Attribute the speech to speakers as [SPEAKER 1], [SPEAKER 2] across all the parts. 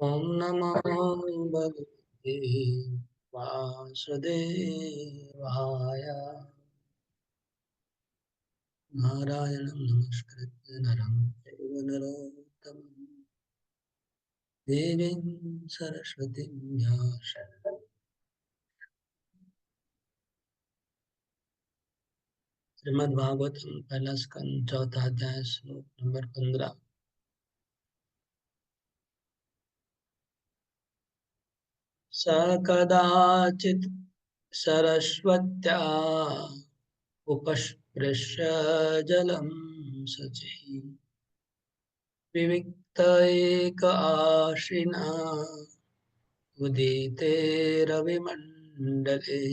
[SPEAKER 1] ओम नमो भगवते वासुदेवाय। नारायणं नमस्कृत्य नरं चैव नरोत्तमं देवीं सरस्वतीं व्यासं। श्रीमद्भागवतम पहला स्कंद चौथा अध्याय श्लोक नंबर 15। स कदाचित् सरस्वत्या उपस्पृश्य जलं शुचिः विविक्त एक आशिना उदिते रविमण्डले।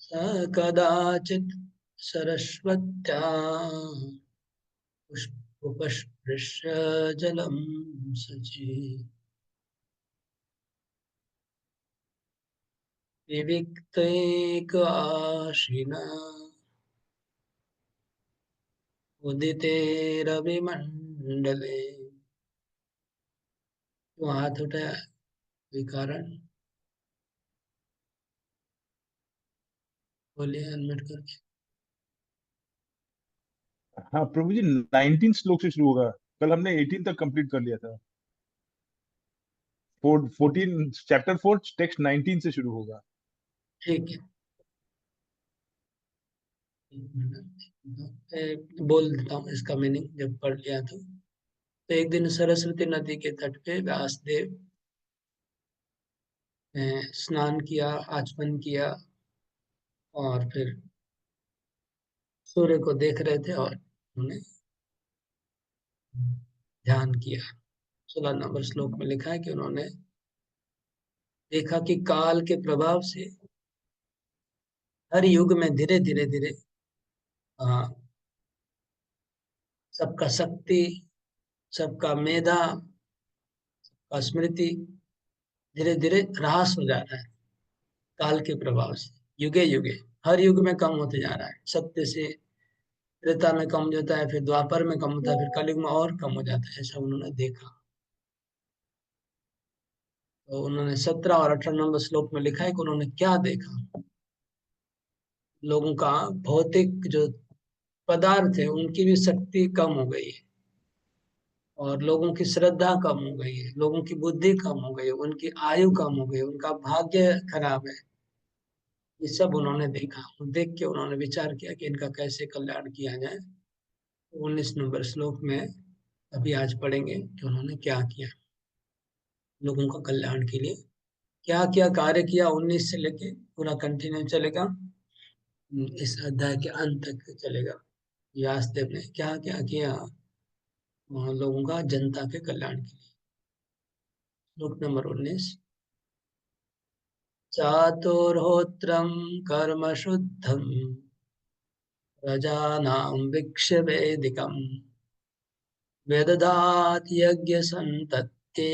[SPEAKER 1] स कदाचित् सरस्वत्यां उपस्पृश्य जलं शुचिः विविक्तैक आशिना उदिते रविमण्डले। तो हाथ उठाया कोई कारण? बोलिए अनम्यूट करके।
[SPEAKER 2] हाँ प्रभु जी, 19 श्लोक से शुरू होगा। कल हमने 18 तक कंप्लीट कर लिया था। 14 चैप्टर 4 टेक्स्ट 19 से शुरू होगा।
[SPEAKER 1] ठीक है, एक मिनट। बोल देता हूँ इसका मीनिंग जब पढ़ लिया तो एक दिन सरस्वती नदी के तट पे व्यासदेव ने स्नान किया, आचमन किया और फिर सूर्य को देख रहे थे और उन्होंने ध्यान किया। 16 नंबर श्लोक में लिखा है कि उन्होंने देखा कि काल के प्रभाव से हर युग में धीरे धीरे धीरे सबका शक्ति, सबका मेधा, सबका स्मृति धीरे धीरे ह्रास हो जा रहा है काल के प्रभाव से। युगे युगे हर युग में कम होते जा रहा है। सत्य से त्रेता में कम होता है, फिर द्वापर में कम होता है, फिर कलयुग में और कम हो जाता है। ऐसा उन्होंने देखा। तो उन्होंने 17 और 18 नंबर श्लोक में लिखा है कि उन्होंने क्या देखा। लोगों का भौतिक जो पदार्थ है उनकी भी शक्ति कम हो गई है, और लोगों की श्रद्धा कम हो गई है, लोगों की बुद्धि कम हो गई है, उनकी आयु कम हो गई है, उनका भाग्य खराब है। ये सब उन्होंने देखा और देख के उन्होंने विचार किया कि इनका कैसे कल्याण किया जाए। 19 नंबर श्लोक में अभी आज पढ़ेंगे कि उन्होंने क्या किया लोगों का कल्याण के लिए, क्या क्या कार्य किया। 19 से लेके पूरा कंटिन्यू चलेगा, इस अध्याय के अंत तक चलेगा। व्यासदेव ने क्या क्या किया लोगों का, जनता के कल्याण के लिए। श्लोक नंबर 19। चातुर्होत्रम कर्म शुद्धम प्रजानां वीक्ष्य वेदिकम् वेदधात यज्ञ संतत्ते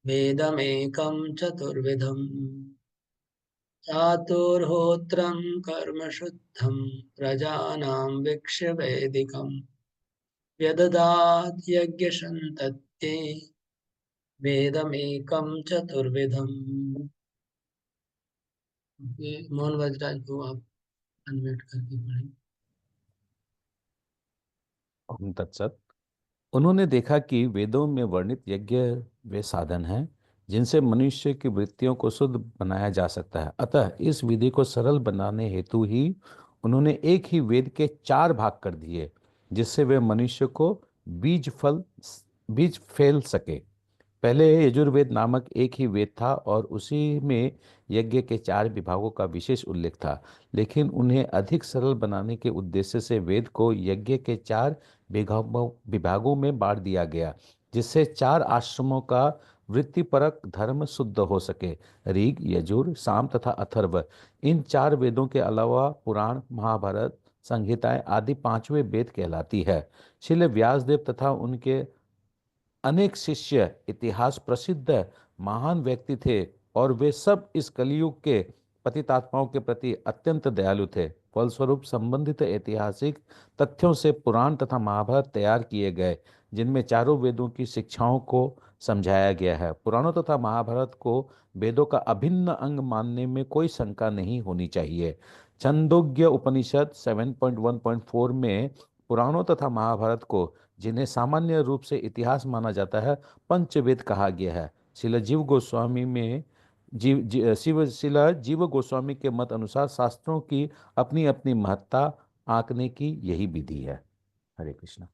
[SPEAKER 1] वेदमेकं चतुर्विधम्। चातुर्होत्रं कर्म शुद्धं प्रजानां वीक्ष्य वेदिकम् व्यदधात यज्ञ संतत्ते वेदमेकं चतुर्विधम्। मोहन वजराज को आप अनम्यूट करके पढ़ें।
[SPEAKER 3] ओम तत्सत। उन्होंने देखा कि वेदों में वर्णित यज्ञ वे साधन हैं जिनसे मनुष्य की वृत्तियों को शुद्ध बनाया जा सकता है। अतः इस विधि को सरल बनाने हेतु ही उन्होंने एक ही वेद के 4 भाग कर दिए, जिससे वे मनुष्य को बीज फैल सके। पहले यजुर्वेद नामक एक ही वेद था और उसी में यज्ञ के 4 विभागों का विशेष उल्लेख था, लेकिन उन्हें अधिक सरल बनाने के उद्देश्य से वेद को यज्ञ के 4 विभागों में बांट दिया गया, जिससे 4 आश्रमों का वृत्तिपरक धर्म शुद्ध हो सके। ऋग, यजुर, साम तथा अथर्व, इन 4 वेदों के अलावा पुराण, महाभारत, संहिताएं आदि 5वें वेद कहलाती है। श्रील व्यासदेव तथा उनके अनेक शिष्य इतिहास प्रसिद्ध महान व्यक्ति थे और वे सब इस कलयुग के पतितात्माओं के प्रति अत्यंत दयालु थे। फलस्वरूप संबंधित ऐतिहासिक तथ्यों से पुराण तथा महाभारत तैयार किए गए, जिनमें चारों वेदों की शिक्षाओं को समझाया गया है। पुराणों तथा महाभारत को वेदों का अभिन्न अंग मानने में कोई शंका नहीं होनी चाहिए। छंदोग्य उपनिषद 7.1.4 में पुराणों तथा महाभारत को, जिन्हें सामान्य रूप से इतिहास माना जाता है, पंचवेद कहा गया है। शिला जीव गोस्वामी में शिला जीव गोस्वामी के मत अनुसार शास्त्रों की अपनी अपनी महत्ता आंकने की यही विधि है। हरे कृष्णा।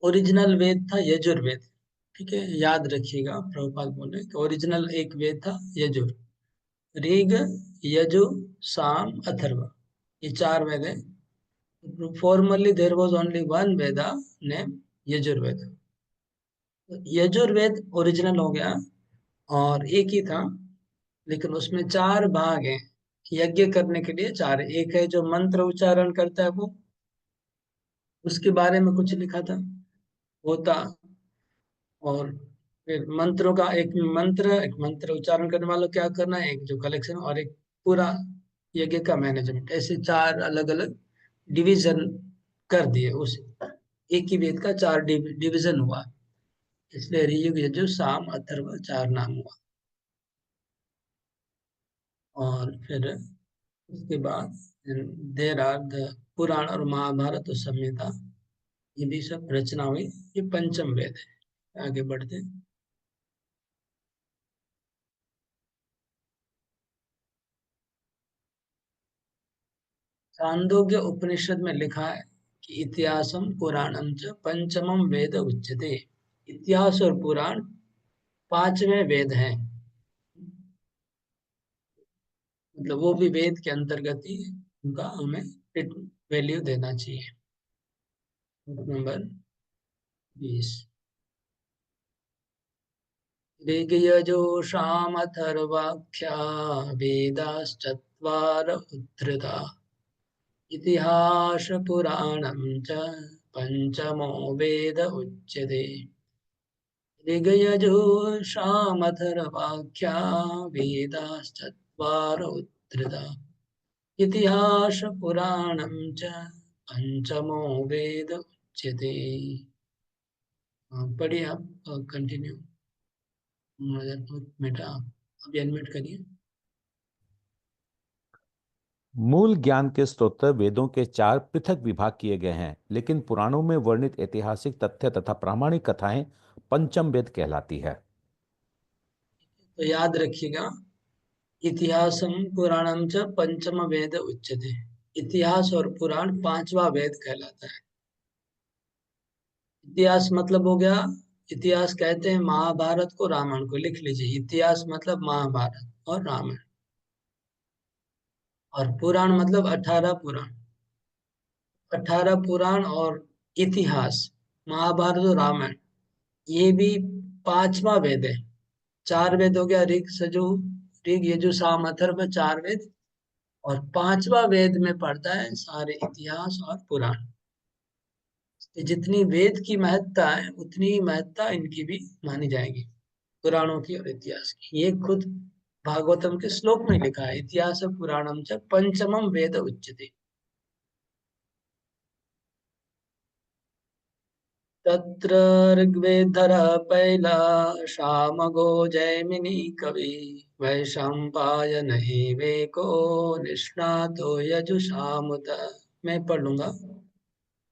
[SPEAKER 1] ओरिजिनल वेद था यजुर्वेद। ठीक है, याद रखिएगा, प्रभुपाद बोले कि ओरिजिनल एक वेद था यजुर। ऋग, यजु, साम, अथर्व, ये 4 वेद है। Formally there was only one Veda name Yajurveda. Yajurveda original हो गया और एक ही था, लेकिन उसमें 4 भाग हैं। यज्ञ करने के लिए 4 है। एक है जो मंत्र उच्चारण करता है, वो उसके बारे में कुछ लिखा था, वो था। और फिर मंत्रों का एक मंत्र उच्चारण करने वालों को क्या करना है, एक जो कलेक्शन, और एक पूरा यज्ञ का मैनेजमेंट। ऐसे 4 अलग अलग डिवीजन कर दिए। उस एक ही वेद का 4 डिवीजन हुआ, इसलिए ऋग, यजुर, साम, अथर्व 4 नाम हुआ। और फिर उसके बाद देर आर द पुराण और महाभारत और संहिता, ये भी सब रचना हुई। ये पंचम वेद है। आगे बढ़ते हैं। छांदोग्य उपनिषद में लिखा है कि इतिहासम पुराणम च पंचमम वेद उच्यते। इतिहास और पुराण 5वें वेद हैं। मतलब वो भी वेद के अंतर्गत ही है, उनका हमें वैल्यू देना चाहिए। नंबर 20। ऋग्यजु सामथर्वाख्या वेदाश्चत्वार उद्धृता। इतिहास पुराणं च पंचमो वेद उच्यते। ऋग्यजु सामथर्वाख्या वेदाश्चत्वार उद्धृता। इतिहास पुराणं च पंचमो वेद उच्यते। पढ़िए आप, कंटिन्यू। बेटा अभी अनम्यूट करिए।
[SPEAKER 3] मूल ज्ञान के स्रोत वेदों के 4 पृथक विभाग किए गए हैं, लेकिन पुराणों में वर्णित ऐतिहासिक तथ्य तथा प्रामाणिक कथाएं पंचम वेद कहलाती है।
[SPEAKER 1] तो याद रखिएगा, इतिहासम पुराणम च पंचम वेद उच्यते। इतिहास और पुराण 5वां वेद कहलाता है। इतिहास मतलब हो गया, इतिहास कहते हैं महाभारत को, रामायण को। लिख लीजिए, इतिहास मतलब महाभारत और रामायण। और पुराण मतलब 18 पुराण। 18 पुराण और इतिहास, महाभारत और रामायण, ये भी 5वां वेद है। 4 वेद हो गया, ऋग यजु साम अथर्व, 4 वेद। और 5वां वेद में पढ़ता है सारे इतिहास और पुराण। जितनी वेद की महत्ता है, उतनी ही महत्ता इनकी भी मानी जाएगी, पुराणों की और इतिहास की। ये खुद भागवतम के श्लोक में लिखा है, इतिहास पुराणम च पंचमम वेद उच्यते। तत्र ऋग्वेदरः पैला सामगो जैमिनी कवि वैशंपायन एवेको निष्णातो यजुषामुत। मैं पढ़ लूंगा।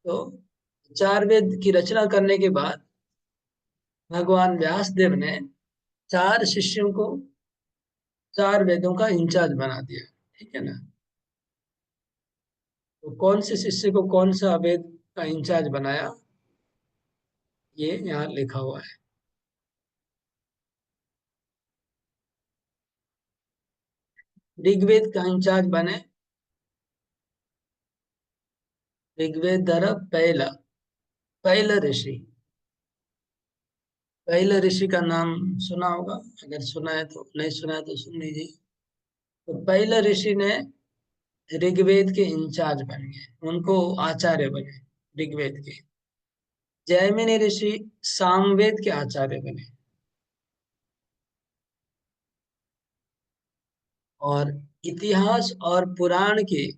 [SPEAKER 1] तो 4 वेद की रचना करने के बाद भगवान व्यासदेव ने 4 शिष्यों को 4 वेदों का इंचार्ज बना दिया। ठीक है ना। तो कौन से शिष्य को कौन सा वेद का इंचार्ज बनाया, ये यहाँ लिखा हुआ है। ऋग्वेद का इंचार्ज बने ऋग्वेदर पहला, पहला ऋषि। पहले ऋषि का नाम सुना होगा, अगर सुना है तो, नहीं सुना है तो सुन लीजिए। तो पहले ऋषि ने ऋग्वेद के इंचार्ज बन गए, उनको आचार्य बने ऋग्वेद के। जैमिनी ऋषि सामवेद के आचार्य बने। और इतिहास और पुराण के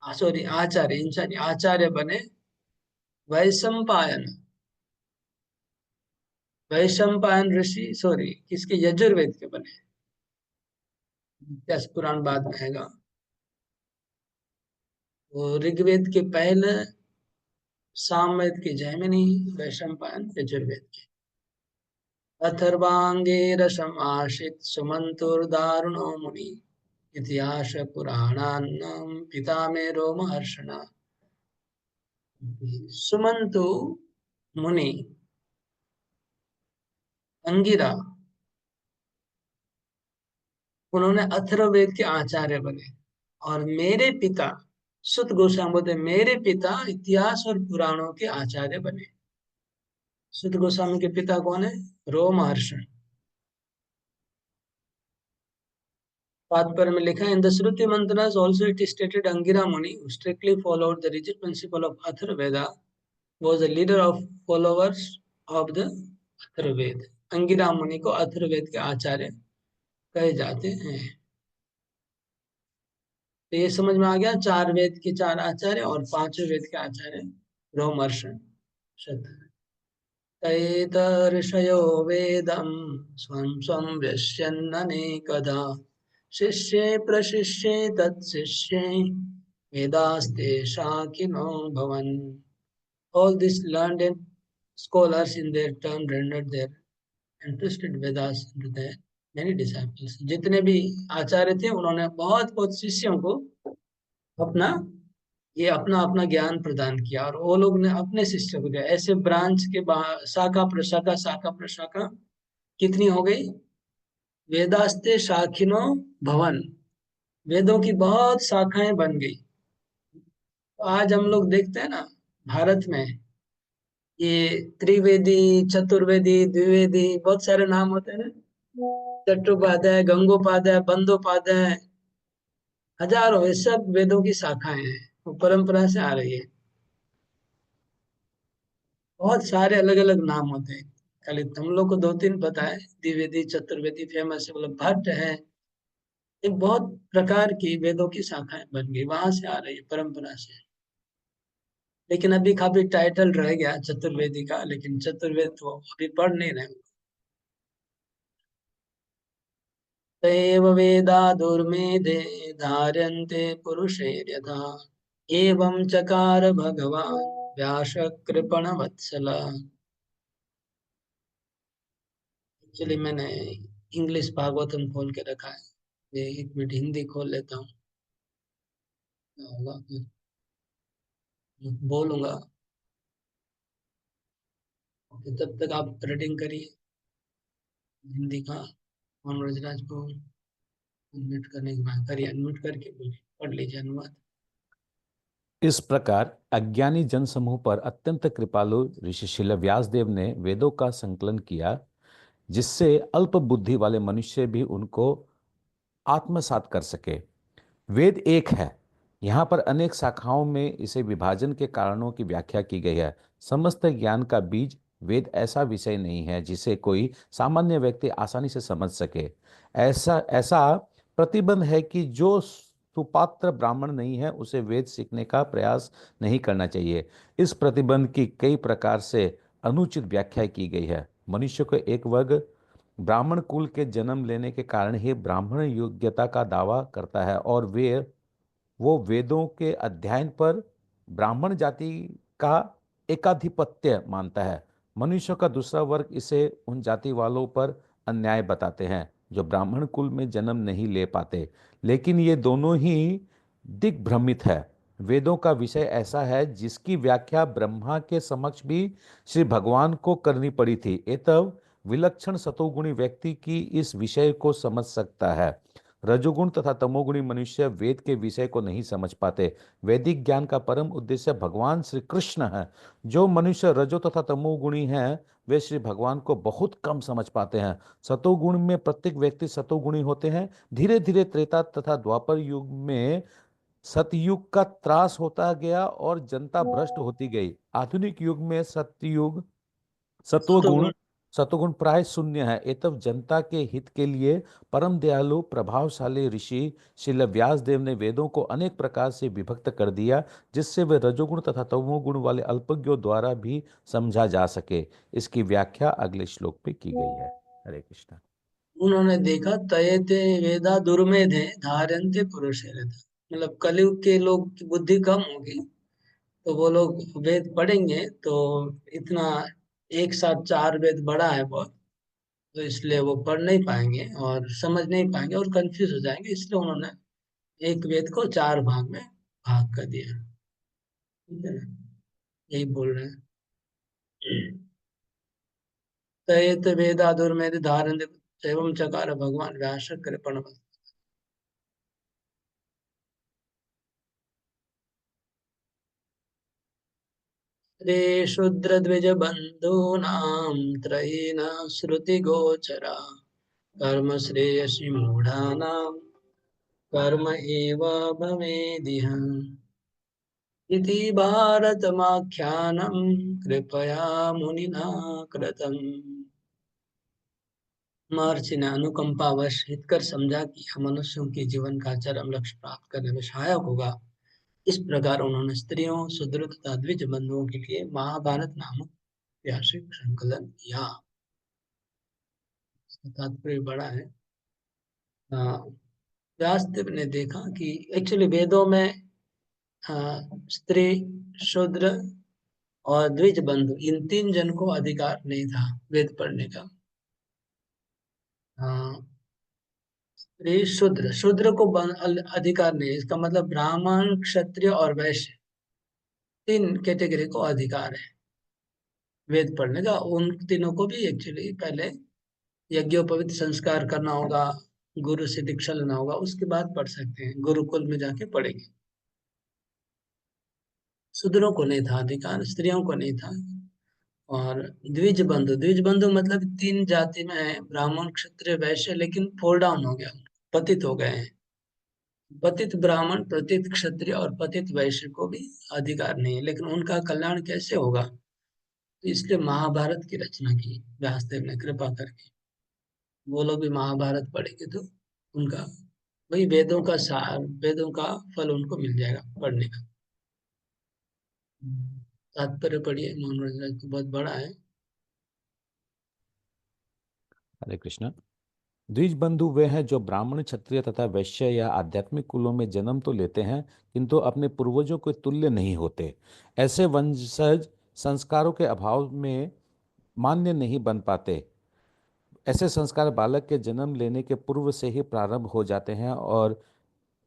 [SPEAKER 1] सॉरी आचार्य बने वैशंपायन। वैशंपायन ऋषि सॉरी किसके, यजुर्वेद के बने। इतिहास पुराण बाद में आएगा। वो ऋग्वेद के पहले, सामवेद के जैमिनी, वैशंपायन यजुर्वेद के। अथर्वांगे रसम आशित सुमंतुर्दारुणो मुनि, इतिहास पुराणान्नम पिता में रोमहर्षणा। सुमंतु मुनि अंगिरा, उन्होंने अथर्ववेद के आचार्य बने। और मेरे पिता, सुत गोस्वामी बोलते मेरे पिता इतिहास और पुराणों के आचार्य बने। सुत गोस्वामी के पिता कौन है? रोमहर्षण। तात्पर्य में लिखा है, in the shruti mantras also it is stated Angira Muni who strictly followed the rigid principle of Atharvaveda was a leader of followers of the Atharvaveda. Angira मुनि को अथर्ववेद के आचार्य कहे जाते हैं। तो ये समझ में आ गया, चार वेद के चार आचार्य और पांचवें वेद के आचार्य रोमहर्षण। तैतर्षयो वेदं स्वं स्वं व्यस्यन्ननेकधा शिष्ये प्रशिष्ये तत्शिष्ये वेदास्ते शाकिनो भवन। All these learned scholars in their turn rendered their entrusted Vedas into their many disciples। जितने भी आचार्य थे उन्होंने बहुत बहुत शिष्यों को अपना अपना अपना ज्ञान प्रदान किया, और वो लोग ने अपने शिष्य को दिया। ऐसे ब्रांच के शाखा प्रशाखा शाखा प्रशाखा कितनी हो गई? वेदास्ते शाखिनो भवन, वेदों की बहुत शाखाएं बन गई। तो आज हम लोग देखते हैं ना, भारत में ये त्रिवेदी, चतुर्वेदी, द्विवेदी, बहुत सारे नाम होते हैं ना। चट्टोपाध्याय, गंगोपाध्याय, बंदोपाध्याय, हजारों, ये सब वेदों की शाखाएं हैं, वो परंपरा से आ रही है। बहुत सारे अलग अलग नाम होते हैं, खाली हम लोग को दो तीन पता है। द्विवेदी, चतुर्वेदी फेमस है, मतलब भट्ट है। ये बहुत प्रकार की वेदों की शाखाएं बन गई, वहां से आ रही है परंपरा से। लेकिन अभी काफी टाइटल रह गया चतुर्वेदी का, लेकिन चतुर्वेद तो अभी पढ़ नहीं रहे। तैव वेदा दुर्मेधे धार्यन्ते पुरुषैर्यथा, एवं चकार भगवान व्यास कृपण वत्सल। एक्चुअली मैंने इंग्लिश भागवतम खोल के रखा है, ये एक मिनट हिंदी खोल लेता हूँ, क्या होगा फिर बोलूंगा। ओके, तब तक आप रीडिंग करिए हिंदी का। मनोज राज को अनम्यूट करने के बाद करिए, अनम्यूट करके बोलिए, पढ़ लीजिए अनुवाद।
[SPEAKER 3] इस प्रकार अज्ञानी जनसमूह पर अत्यंत कृपालु ऋषिशील व्यासदेव ने वेदों का संकलन किया, जिससे अल्प बुद्धि वाले मनुष्य भी उनको आत्मसात कर सके। वेद एक है, यहाँ पर अनेक शाखाओं में इसे विभाजन के कारणों की व्याख्या की गई है। समस्त ज्ञान का बीज वेद ऐसा विषय नहीं है जिसे कोई सामान्य व्यक्ति आसानी से समझ सके। ऐसा ऐसा प्रतिबंध है कि जो सुपात्र ब्राह्मण नहीं है उसे वेद सीखने का प्रयास नहीं करना चाहिए। इस प्रतिबंध की कई प्रकार से अनुचित व्याख्या की गई है। मनुष्य को एक वर्ग ब्राह्मण कुल के जन्म लेने के कारण ही ब्राह्मण योग्यता का दावा करता है, और वो वेदों के अध्ययन पर ब्राह्मण जाति का एकाधिपत्य मानता है। मनुष्य का दूसरा वर्ग इसे उन जाति वालों पर अन्याय बताते हैं जो ब्राह्मण कुल में जन्म नहीं ले पाते। लेकिन ये दोनों ही दिग्भ्रमित है। वेदों का विषय ऐसा है जिसकी व्याख्या ब्रह्मा के समक्ष भी श्री भगवान को करनी पड़ी थी। एतव विलक्षण सतोगुणी व्यक्ति की इस विषय को समझ सकता है। रजोगुण तथा तमोगुणी मनुष्य वेद के विषय को नहीं समझ पाते। वैदिक ज्ञान का परम उद्देश्य भगवान श्री कृष्ण है। जो मनुष्य रजो तथा तमोगुणी हैं वे श्री भगवान को बहुत कम समझ पाते हैं। सतोगुण में प्रत्येक व्यक्ति सतोगुणी होते हैं। धीरे धीरे त्रेता तथा द्वापर युग में सतयुग का त्रास होता गया और जनता भ्रष्ट होती गई। आधुनिक युग में सतयुग सत्वगुण
[SPEAKER 1] सतोगुण
[SPEAKER 3] सतोगुण प्राय शून्य है। एतव जनता के हित के लिए परम दयालु प्रभावशाली ऋषि श्रील व्यासदेव ने वेदों को अनेक प्रकार से विभक्त कर दिया, जिससे वे रजोगुण तथा तमोगुण वाले अल्पज्ञों द्वारा भी समझा जा सके। इसकी व्याख्या अगले श्लोक पे की गई है। हरे कृष्णा।
[SPEAKER 1] उन्होंने देखा तयेते वेदा दुर्मेधे धारयन्ते पुरुषे रथ। मतलब कलयुग के लोग की बुद्धि कम होगी, तो वो लोग वेद पढ़ेंगे तो इतना एक साथ चार वेद बड़ा है बहुत, तो इसलिए वो पढ़ नहीं पाएंगे और समझ नहीं पाएंगे और कंफ्यूज हो जाएंगे, इसलिए उन्होंने एक वेद को चार भाग में भाग कर दिया। ठीक है ना, यही बोल रहे हैं। तयेत वेदा दुर्मेध धारण एवं चकार भगवान व्यास कृपण। रे शूद्र द्विज बंधूनां त्रयीन श्रुति गोचरा कर्म श्रेयसी मूढ़ानां कर्म एव भवेदिह इति भारतमाख्यानं कृपया मुनिना कृतम्। महर्षि ने अनुकंपावश हितकर समझा कि यह मनुष्यों के जीवन का चरम लक्ष्य प्राप्त करने में सहायक होगा। इस प्रकार उन्होंने स्त्रियों, शूद्र तथा द्विज बंधुओं के लिए महाभारत नामक ऐतिहासिक संकलन किया। इसका तात्पर्य बड़ा है। हाँ, व्यासदेव ने देखा कि एक्चुअली वेदों में स्त्री, शूद्र और द्विज बंधु इन तीन जन को अधिकार नहीं था वेद पढ़ने का। हाँ, स्त्री, शूद्र, शूद्र को अधिकार नहीं है, इसका मतलब ब्राह्मण, क्षत्रिय और वैश्य तीन कैटेगरी को अधिकार है वेद पढ़ने का। उन तीनों को भी एक्चुअली पहले यज्ञोपवीत संस्कार करना होगा, गुरु से दीक्षा लेना होगा, उसके बाद पढ़ सकते हैं, गुरुकुल में जाके पढ़ेंगे। शूद्रों को नहीं था अधिकार, स्त्रियों को नहीं था। और द्विज बंधु, द्विज बंधु मतलब तीन जाति में है, ब्राह्मण, क्षत्रिय, वैश्य, लेकिन फोल्ड डाउन हो गया, पतित हो गए हैं। पतित ब्राह्मण, पतित क्षत्रिय और पतित वैश्य को भी अधिकार नहीं है, लेकिन उनका कल्याण कैसे होगा, तो इसलिए महाभारत की रचना की व्यासदेव ने कृपा करके। वो लोग भी महाभारत पढ़ेंगे तो उनका वही वेदों का सार, वेदों का फल उनको मिल जाएगा पढ़ने का। तात्पर्य पढ़िए, मनोरंजन तो बहुत बड़ा है।
[SPEAKER 3] हरे कृष्णा। द्विज बंधु वे हैं जो ब्राह्मण, क्षत्रिय तथा वैश्य या आध्यात्मिक कुलों में जन्म तो लेते हैं, किंतु अपने पूर्वजों के तुल्य नहीं होते। ऐसे वंशज संस्कारों के अभाव में मान्य नहीं बन पाते। ऐसे संस्कार बालक के जन्म लेने के पूर्व से ही प्रारंभ हो जाते हैं और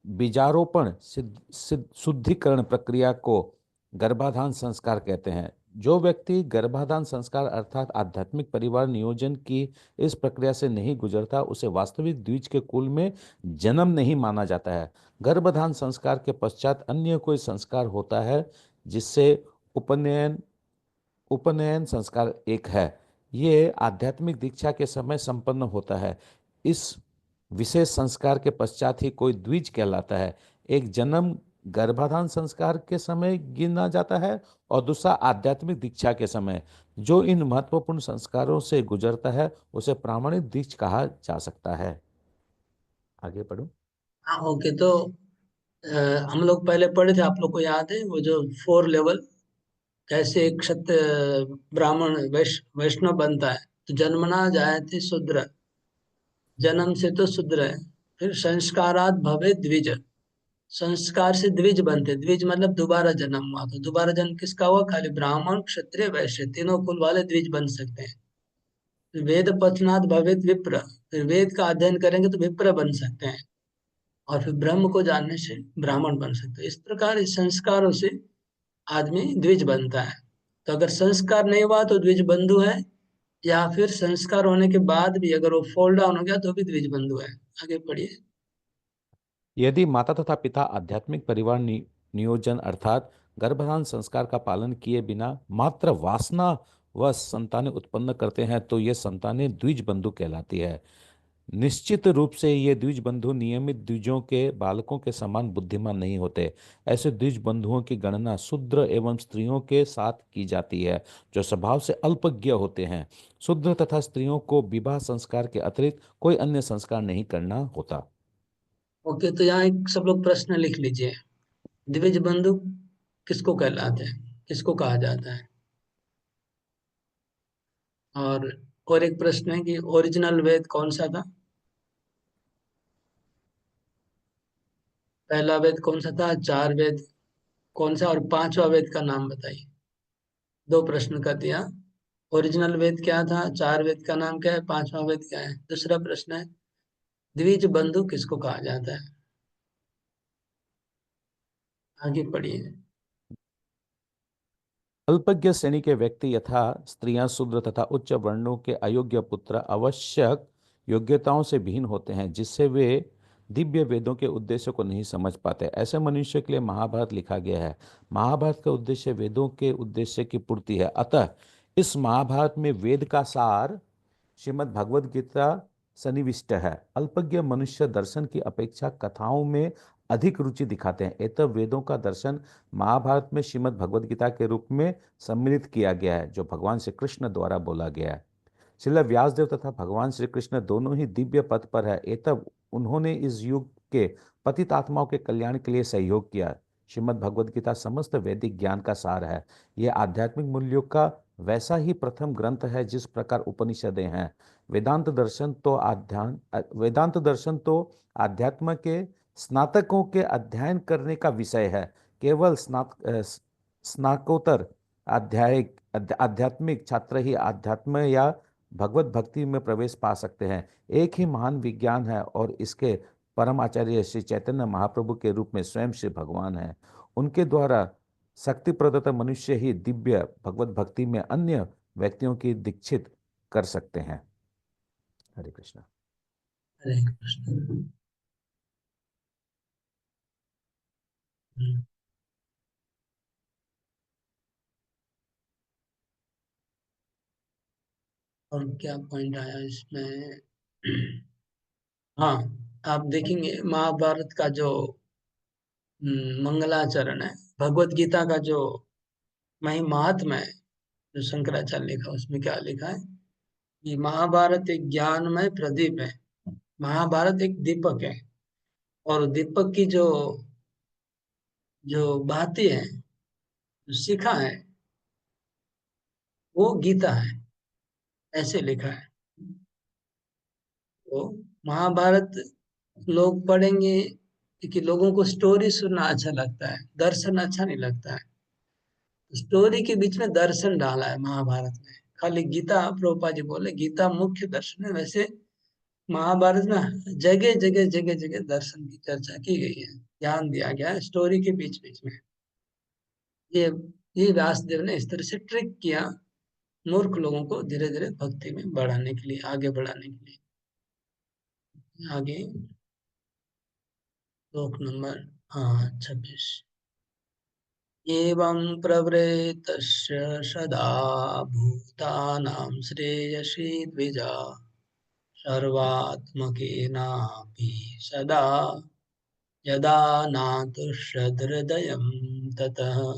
[SPEAKER 3] बीजारोपण शुद्धिकरण प्रक्रिया को गर्भाधान संस्कार कहते हैं। जो व्यक्ति गर्भाधान संस्कार अर्थात आध्यात्मिक परिवार नियोजन की इस प्रक्रिया से नहीं गुजरता, उसे वास्तविक द्विज के कुल में जन्म नहीं माना जाता है। गर्भाधान संस्कार के पश्चात अन्य कोई संस्कार होता है, जिससे उपनयन उपनयन संस्कार एक है। ये आध्यात्मिक दीक्षा के समय संपन्न होता है। इस विशेष संस्कार के पश्चात ही कोई द्विज कहलाता है। एक जन्म गर्भाधान संस्कार के समय गिना जाता है और दूसरा आध्यात्मिक दीक्षा के समय। जो इन महत्वपूर्ण संस्कारों से गुजरता है उसे प्रामाणिक द्विज कहा जा सकता है। आगे पढ़ो।
[SPEAKER 1] हाँ, ओके, तो हम लोग पहले पढ़े थे, आप लोग को याद है वो जो 4 लेवल, कैसे एक क्षत्र ब्राह्मण वैष्णव बनता है। तो जन्मना जायते शूद्र, जन्म से तो शूद्र है। फिर संस्कारात भवे द्विज, संस्कार से द्विज बनते, द्विज मतलब दोबारा जन्म हुआ। तो दोबारा जन्म किसका हुआ, खाली ब्राह्मण, क्षत्रिय, वैश्य तीनों कुल वाले द्विज बन सकते हैं। फिर वेद पठनात् भवेत विप्र, फिर वेद का अध्ययन करेंगे तो विप्र बन सकते हैं। और फिर ब्रह्म को जानने से ब्राह्मण बन सकते हैं। इस प्रकार इस संस्कारों से आदमी द्विज बनता है। तो अगर संस्कार नहीं हुआ तो द्विज बंधु है, या फिर संस्कार होने के बाद भी अगर वो फॉल डाउन हो गया तो भी द्विज बंधु है। आगे पढ़िए।
[SPEAKER 3] यदि माता तथा पिता आध्यात्मिक परिवार नियोजन अर्थात गर्भधान संस्कार का पालन किए बिना मात्र वासना व संतानें उत्पन्न करते हैं, तो ये संतानें द्विज बंधु कहलाती है। निश्चित रूप से ये द्विज बंधु नियमित द्विजों के बालकों के समान बुद्धिमान नहीं होते। ऐसे द्विज बंधुओं की गणना शूद्र एवं स्त्रियों के साथ की जाती है जो स्वभाव से अल्पज्ञ होते हैं। शूद्र तथा स्त्रियों को विवाह संस्कार के अतिरिक्त कोई अन्य संस्कार नहीं करना होता।
[SPEAKER 1] ओके, तो यहाँ एक सब लोग प्रश्न लिख लीजिए। द्विज बंधु किसको कहलाते हैं, किसको कहा जाता है? और एक प्रश्न है कि ओरिजिनल वेद कौन सा था? पहला वेद कौन सा था, चार वेद कौन सा, और पांचवा वेद का नाम बताइए। दो प्रश्न कर दिया। ओरिजिनल वेद क्या था, चार वेद का नाम क्या है, पांचवा वेद क्या है। दूसरा प्रश्न है द्विज बंधु किसको कहा जाता है। आगे पढ़िए।
[SPEAKER 3] अल्पज्ञ श्रेणी के व्यक्ति यथा स्त्रियां शूद्र तथा उच्च वर्णों के अयोग्य पुत्र आवश्यक योग्यताओं से भिन्न होते हैं जिससे वे दिव्य वेदों के उद्देश्य को नहीं समझ पाते। ऐसे मनुष्य के लिए महाभारत लिखा गया है। महाभारत का उद्देश्य वेदों के उद्देश्य की पूर्ति है। अतः इस महाभारत में वेद का सार श्रीमद् भगवद गीता सन्निविष्ट है। अल्पज्ञ मनुष्य दर्शन की अपेक्षा कथाओं में अधिक रुचि दिखाते हैं। अतः वेदों का दर्शन महाभारत में श्रीमद् भगवद गीता के रूप में सम्मिलित किया गया है जो भगवान श्री कृष्ण द्वारा बोला गया है। श्रील व्यासदेव तथा भगवान श्री कृष्ण दोनों ही दिव्य पथ पर है। अतः उन्होंने इस युग के पतित आत्माओं के कल्याण के लिए सहयोग किया। श्रीमद् भगवद गीता समस्त वैदिक ज्ञान का सार है। यह आध्यात्मिक मूल्यों का वैसा ही प्रथम ग्रंथ है जिस प्रकार उपनिषदें हैं। वेदांत दर्शन तो आध्यात्म के स्नातकों के अध्ययन करने का विषय है। केवल स्नाकोत्तर आध्यात्मिक छात्र ही आध्यात्म या भगवत भक्ति में प्रवेश पा सकते हैं। एक ही महान विज्ञान है और इसके परम आचार्य श्री चैतन्य महाप्रभु के रूप में स्वयं श्री भगवान है। उनके द्वारा शक्ति प्रदत्त मनुष्य ही दिव्य भगवत भक्ति में अन्य व्यक्तियों की दीक्षित कर सकते हैं। हरे कृष्णा।
[SPEAKER 1] हरे कृष्ण। हम्म, और क्या पॉइंट आया इसमें? हाँ, आप देखेंगे महाभारत का जो मंगलाचरण है, भगवत गीता का जो महात्मा है, जो शंकराचार्य लिखा, उसमें क्या लिखा है कि महाभारत एक ज्ञानमय प्रदीप है। महाभारत एक दीपक है, और दीपक की जो जो बातें हैं, जो शिखा है, वो गीता है। ऐसे लिखा है। तो महाभारत लोग पढ़ेंगे क्योंकि लोगों को स्टोरी सुनना अच्छा लगता है, दर्शन अच्छा नहीं लगता है। स्टोरी के बीच में दर्शन डाला है महाभारत में। खाली गीता, प्रभुपाद जी बोले गीता मुख्य दर्शन है, वैसे महाभारत में जगह जगह जगह जगह दर्शन की चर्चा की गई है, ध्यान दिया गया है स्टोरी के बीच बीच में। ये ये व्यासदेव ने इस तरह से ट्रिक किया मूर्ख लोगों को धीरे धीरे भक्ति में बढ़ाने के लिए, आगे बढ़ाने के लिए। आगे श्लोक नंबर 26। एवं प्रवृत्तस्य सदा भूतानां श्रेयसी द्विजा सर्वात्मकेनापि सदा यदा नातुष्यदृदयं ततः।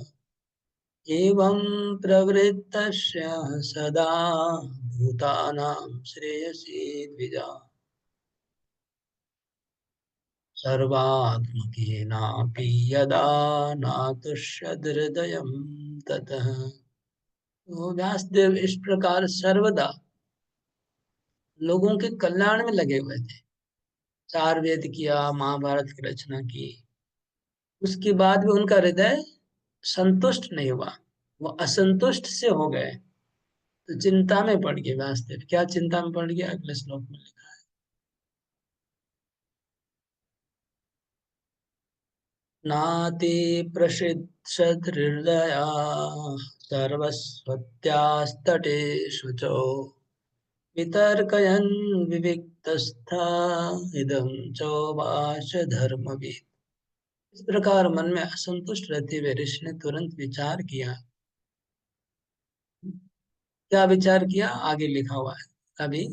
[SPEAKER 1] एवं प्रवृत्तस्य सदा भूतानां श्रेयसी द्विजा सर्वात्मकेनापि यदा नातुष्यदृदयं ततः। तो व्यासदेव इस प्रकार सर्वदा लोगों के कल्याण में लगे हुए थे। चार वेद किया, महाभारत की रचना की, उसके बाद भी उनका हृदय संतुष्ट नहीं हुआ, वो असंतुष्ट से हो गए। तो चिंता में पड़ गए व्यासदेव। क्या चिंता में पड़ गया, अगले श्लोक में लिखा है। नाति प्रसिद्ध हृदया सर्वस्वत्यास्तटेषु च वितर्कयन् विविक्तस्था इदं चोवाच धर्मवित्। इस प्रकार मन में असंतुष्ट रहते हुए ऋषि ने तुरंत विचार किया। क्या विचार किया, आगे लिखा हुआ है अभी।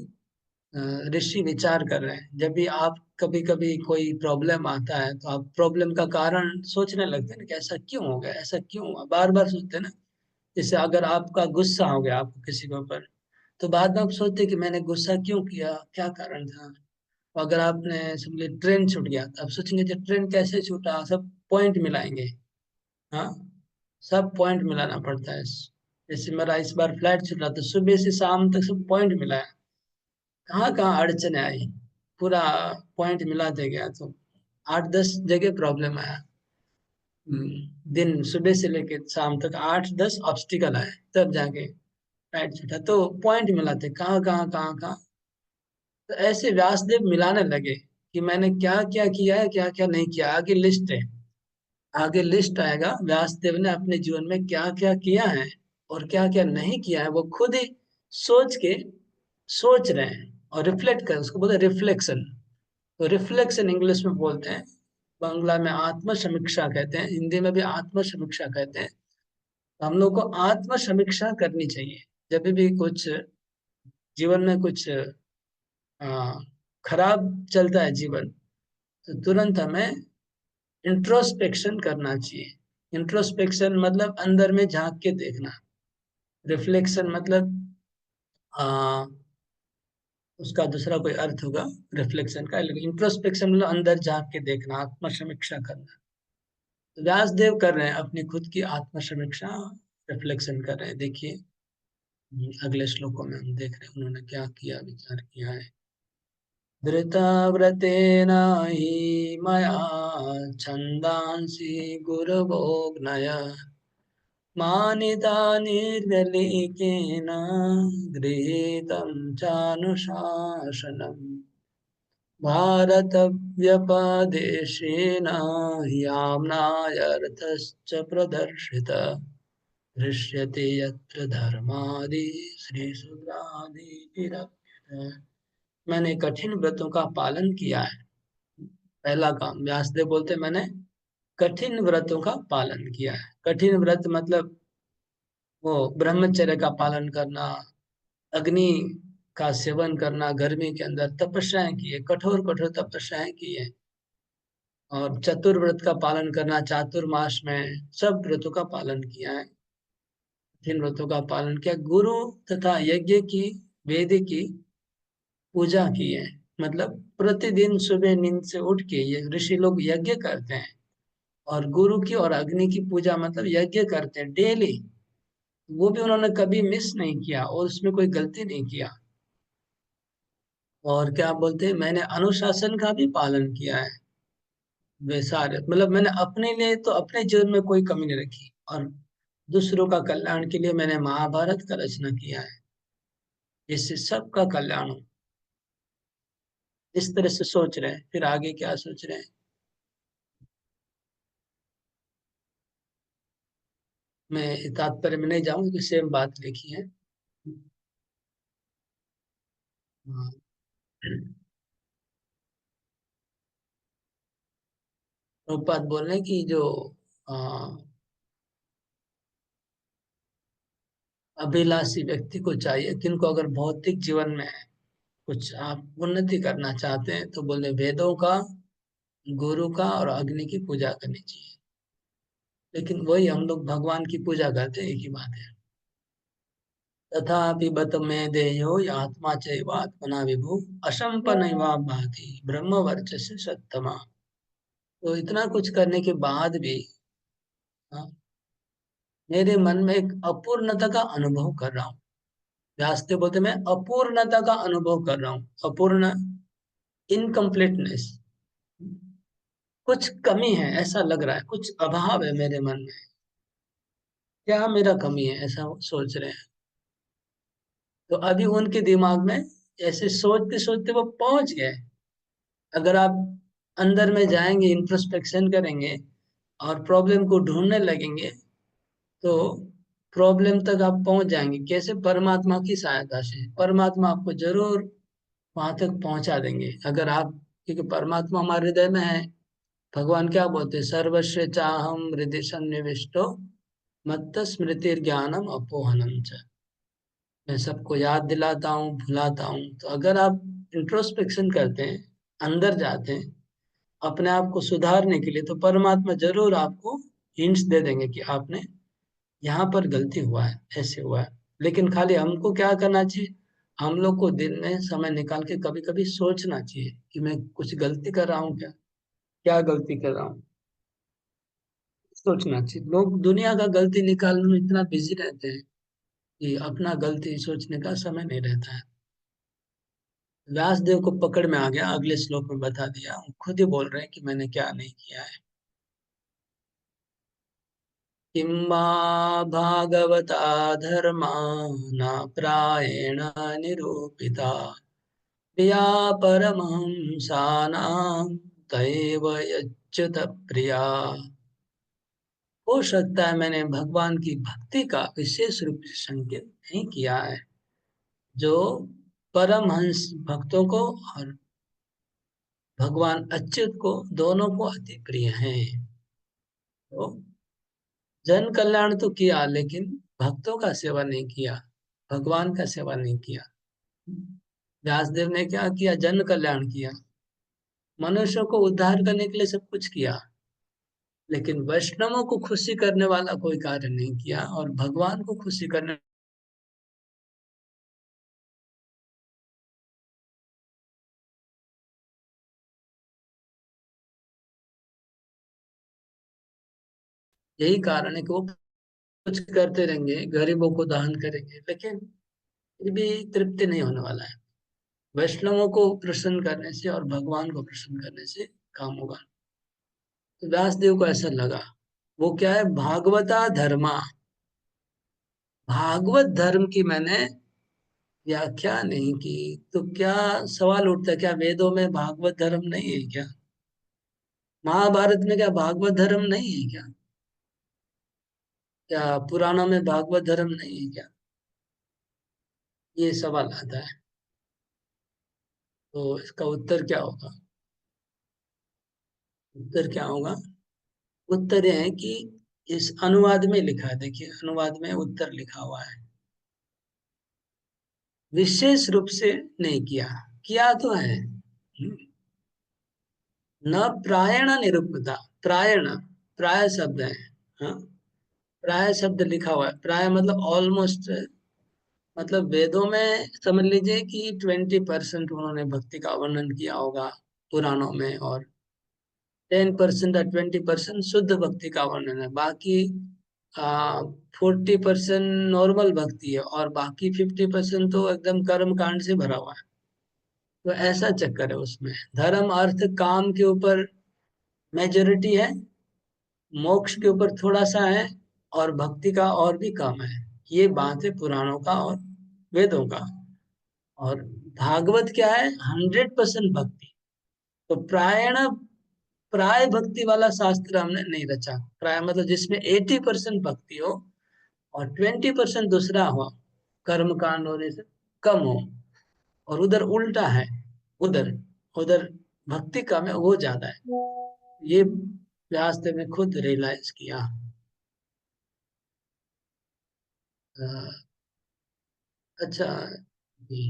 [SPEAKER 1] ऋषि विचार कर रहे हैं। जब भी आप कभी कभी कोई प्रॉब्लम आता है तो आप प्रॉब्लम का कारण सोचने लगते हैं ना कि ऐसा क्यों हो गया, ऐसा क्यों हुआ, बार बार सोचते हैं ना। जैसे अगर आपका गुस्सा हो गया आपको किसी के ऊपर, तो बाद में आप सोचते हैं कि मैंने गुस्सा क्यों किया, क्या कारण था। अगर आपने समझे ट्रेन छूट गया तो आप सोचेंगे कि ट्रेन कैसे छूटा, सब पॉइंट मिलाएंगे। हाँ, सब पॉइंट मिलाना पड़ता है। जैसे मेरा इस बार फ्लाइट छूटा तो सुबह से शाम तक सब पॉइंट मिलाया, कहाँ कहाँ अड़चने आई, पूरा पॉइंट मिलाते गया तो 8-10 जगह प्रॉब्लम आया। दिन सुबह से लेके शाम तक 8-10 ऑब्स्टिकल आए, तब जाके फ्लाइट छूटा। तो पॉइंट मिलाते कहाँ कहाँ कहाँ कहाँ। तो ऐसे व्यासदेव मिलाने लगे कि मैंने क्या क्या किया है, क्या क्या नहीं किया। आगे लिस्ट है, आगे लिस्ट आएगा व्यासदेव ने अपने जीवन में क्या क्या किया है और क्या क्या नहीं किया है। वो खुद ही सोच के सोच रहे हैं और रिफ्लेक्ट कर, उसको बोलते हैं रिफ्लेक्शन। तो रिफ्लेक्शन इंग्लिश में बोलते हैं, बांग्ला में आत्म समीक्षा कहते हैं, हिंदी में भी आत्म समीक्षा कहते हैं। तो हम लोग को आत्म समीक्षा करनी चाहिए। जब भी कुछ जीवन में कुछ खराब चलता है जीवन, तो तुरंत हमें इंट्रोस्पेक्शन करना चाहिए। इंट्रोस्पेक्शन मतलब अंदर में झांक के देखना। रिफ्लेक्शन मतलब आ, उसका दूसरा कोई अर्थ होगा रिफ्लेक्शन का, लेकिन इंट्रोस्पेक्शन मतलब अंदर झांक के देखना, आत्म समीक्षा करना। तो व्यासदेव कर रहे हैं अपनी खुद की आत्म समीक्षा, रिफ्लेक्शन कर रहे हैं। देखिए अगले श्लोकों में हम देख रहे हैं उन्होंने क्या किया, विचार किया है। धृतव्रतेन हि मया छन्दांसि गुरवोऽग्नय मानिता निर्गलिकेन गृहीतं चानुशासनम् भारतव्यपदेशेन याम्नायर्थश्च प्रदर्शित दृश्यते यत्र धर्मादि श्रीशूद्रादिभिरप्यते। मैंने कठिन व्रतों का पालन किया है। पहला काम व्यासदेव बोलते मैंने कठिन व्रतों का पालन किया है। कठिन व्रत मतलब वो ब्रह्मचर्य का पालन करना, अग्नि का सेवन करना, गर्मी के अंदर तपस्याएं की है, कठोर कठोर तपस्याएं की है, और चतुर्व्रत का पालन करना, चातुर्मास में सब व्रतों का पालन किया है। जिन व्रतों का पालन किया, गुरु तथा यज्ञ की, वेद की पूजा की है। मतलब प्रतिदिन सुबह नींद से उठ के ये ऋषि लोग यज्ञ करते हैं, और गुरु की और अग्नि की पूजा मतलब यज्ञ करते हैं डेली। वो भी उन्होंने कभी मिस नहीं किया और उसमें कोई गलती नहीं किया। और क्या बोलते हैं, मैंने अनुशासन का भी पालन किया है। वे सारे मतलब मैंने अपने लिए तो अपने जीवन में कोई कमी नहीं रखी, और दूसरों का कल्याण के लिए मैंने महाभारत का रचना किया है, जिससे सबका कल्याण हो। इस तरह से सोच रहे हैं, फिर आगे क्या सोच रहे हैं। मैं तात्पर्य में नहीं जाऊंगी कि सेम बात लिखी है। हाँ। प्रभुपाद बोल रहे हैं कि जो आ, अभिलाषी व्यक्ति को चाहिए, किनको अगर भौतिक जीवन में कुछ आप उन्नति करना चाहते हैं, तो बोले वेदों का, गुरु का और अग्नि की पूजा करनी चाहिए। लेकिन वही हम लोग भगवान की पूजा करते हैं, एक ही बात है। तथापि बत में देयो या आत्मा चैव आत्मना विभु असंपन्नवा भाति ब्रह्म वर्चस्व सत्तमा। तो इतना कुछ करने के बाद भी हाँ, मेरे मन में एक अपूर्णता का अनुभव कर रहा हूँ। व्यासदेव बोलते मैं अपूर्णता का अनुभव कर रहा हूँ। अपूर्ण, इनकम्प्लीटनेस, कुछ कमी है ऐसा लग रहा है, कुछ अभाव है मेरे मन में। क्या मेरा कमी है ऐसा वो सोच रहे हैं। तो अभी उनके दिमाग में ऐसे सोचते सोचते वो पहुंच गए। अगर आप अंदर में जाएंगे, इंट्रोस्पेक्शन करेंगे और प्रॉब्लम को ढूंढने लगेंगे, तो प्रॉब्लम तक आप पहुंच जाएंगे। कैसे? परमात्मा की सहायता से। परमात्मा आपको जरूर वहां तक पहुंचा देंगे अगर आप, क्योंकि परमात्मा हमारे हृदय में है। भगवान क्या बोलते हैं, सर्वस्व चाहम हृदय सन्निविष्टो मत्त स्मृति ज्ञानम अपोहनम च। मैं सबको याद दिलाता हूँ, भुलाता हूँ। तो अगर आप इंट्रोस्पेक्शन करते हैं, अंदर जाते हैं अपने आप को सुधारने के लिए, तो परमात्मा जरूर आपको हिंट्स दे देंगे कि आपने यहाँ पर गलती हुआ है, ऐसे हुआ है। लेकिन खाली हमको क्या करना चाहिए, हम लोग को दिन में समय निकाल के कभी कभी सोचना चाहिए कि मैं कुछ गलती कर रहा हूँ क्या, क्या गलती कर रहा हूँ, सोचना चाहिए। लोग दुनिया का गलती निकालने में इतना बिजी रहते हैं कि अपना गलती सोचने का समय नहीं रहता है। व्यासदेव को पकड़ में आ गया, अगले श्लोक में बता दिया, वो खुद ही बोल रहे हैं कि मैंने क्या नहीं किया है। किं वा भागवता धर्मा न प्रायेण निरूपिता प्रिया परमहंसानां तैव यच्युत प्रिया। हो सकता है मैंने भगवान की भक्ति का विशेष रूप से संकेत नहीं किया है, जो परमहंस भक्तों को और भगवान अच्युत को, दोनों को अति प्रिय हैं। तो जन कल्याण तो किया, लेकिन भक्तों का सेवा नहीं किया, भगवान का सेवा नहीं किया। व्यासदेव ने क्या किया, जन कल्याण किया, मनुष्यों को उद्धार करने के लिए सब कुछ किया, लेकिन वैष्णवों को खुशी करने वाला कोई कार्य नहीं किया, और भगवान को खुशी करने, यही कारण है कि वो कुछ करते रहेंगे, गरीबों को दान करेंगे, लेकिन फिर भी तृप्ति नहीं होने वाला है। वैष्णवों को प्रसन्न करने से और भगवान को प्रसन्न करने से काम होगा। तो व्यासदेव को ऐसा लगा, वो क्या है, भागवता धर्मा, भागवत धर्म की मैंने व्याख्या नहीं की। तो क्या सवाल उठता है, क्या वेदों में भागवत धर्म नहीं है क्या, महाभारत में क्या भागवत धर्म नहीं है क्या, क्या पुराणों में भागवत धर्म नहीं है क्या, ये सवाल आता है। तो इसका उत्तर क्या होगा, उत्तर क्या होगा, उत्तर यह है कि इस अनुवाद में लिखा है, देखिए अनुवाद में उत्तर लिखा हुआ है, विशेष रूप से नहीं किया, किया तो है। न प्रायण निरूपता, प्रायण, प्राय शब्द है, हाँ, प्राय शब्द लिखा हुआ है, प्राय मतलब ऑलमोस्ट, मतलब वेदों में समझ लीजिए कि 20% उन्होंने भक्ति का वर्णन किया होगा पुराणों में, और 10% या 20% शुद्ध भक्ति का वर्णन है, बाकी 40% नॉर्मल भक्ति है, और बाकी 50% तो एकदम कर्म कांड से भरा हुआ है। तो ऐसा चक्कर है उसमें, धर्म अर्थ काम के ऊपर मेजोरिटी है, मोक्ष के ऊपर थोड़ा सा है, और भक्ति का और भी कम है। ये बात है पुराणों का और वेदों का। और भागवत क्या है, 100% भक्ति। तो प्रायण, प्राय भक्ति वाला शास्त्र हमने नहीं रचा। प्राय मतलब जिसमें 80% भक्ति हो और 20% दूसरा हो, कर्म कांड होने से कम हो। और उधर उल्टा है, उधर उधर भक्ति कम है, वो ज्यादा है। ये व्यासदेव ने खुद रियलाइज किया। अ, अच्छा जी,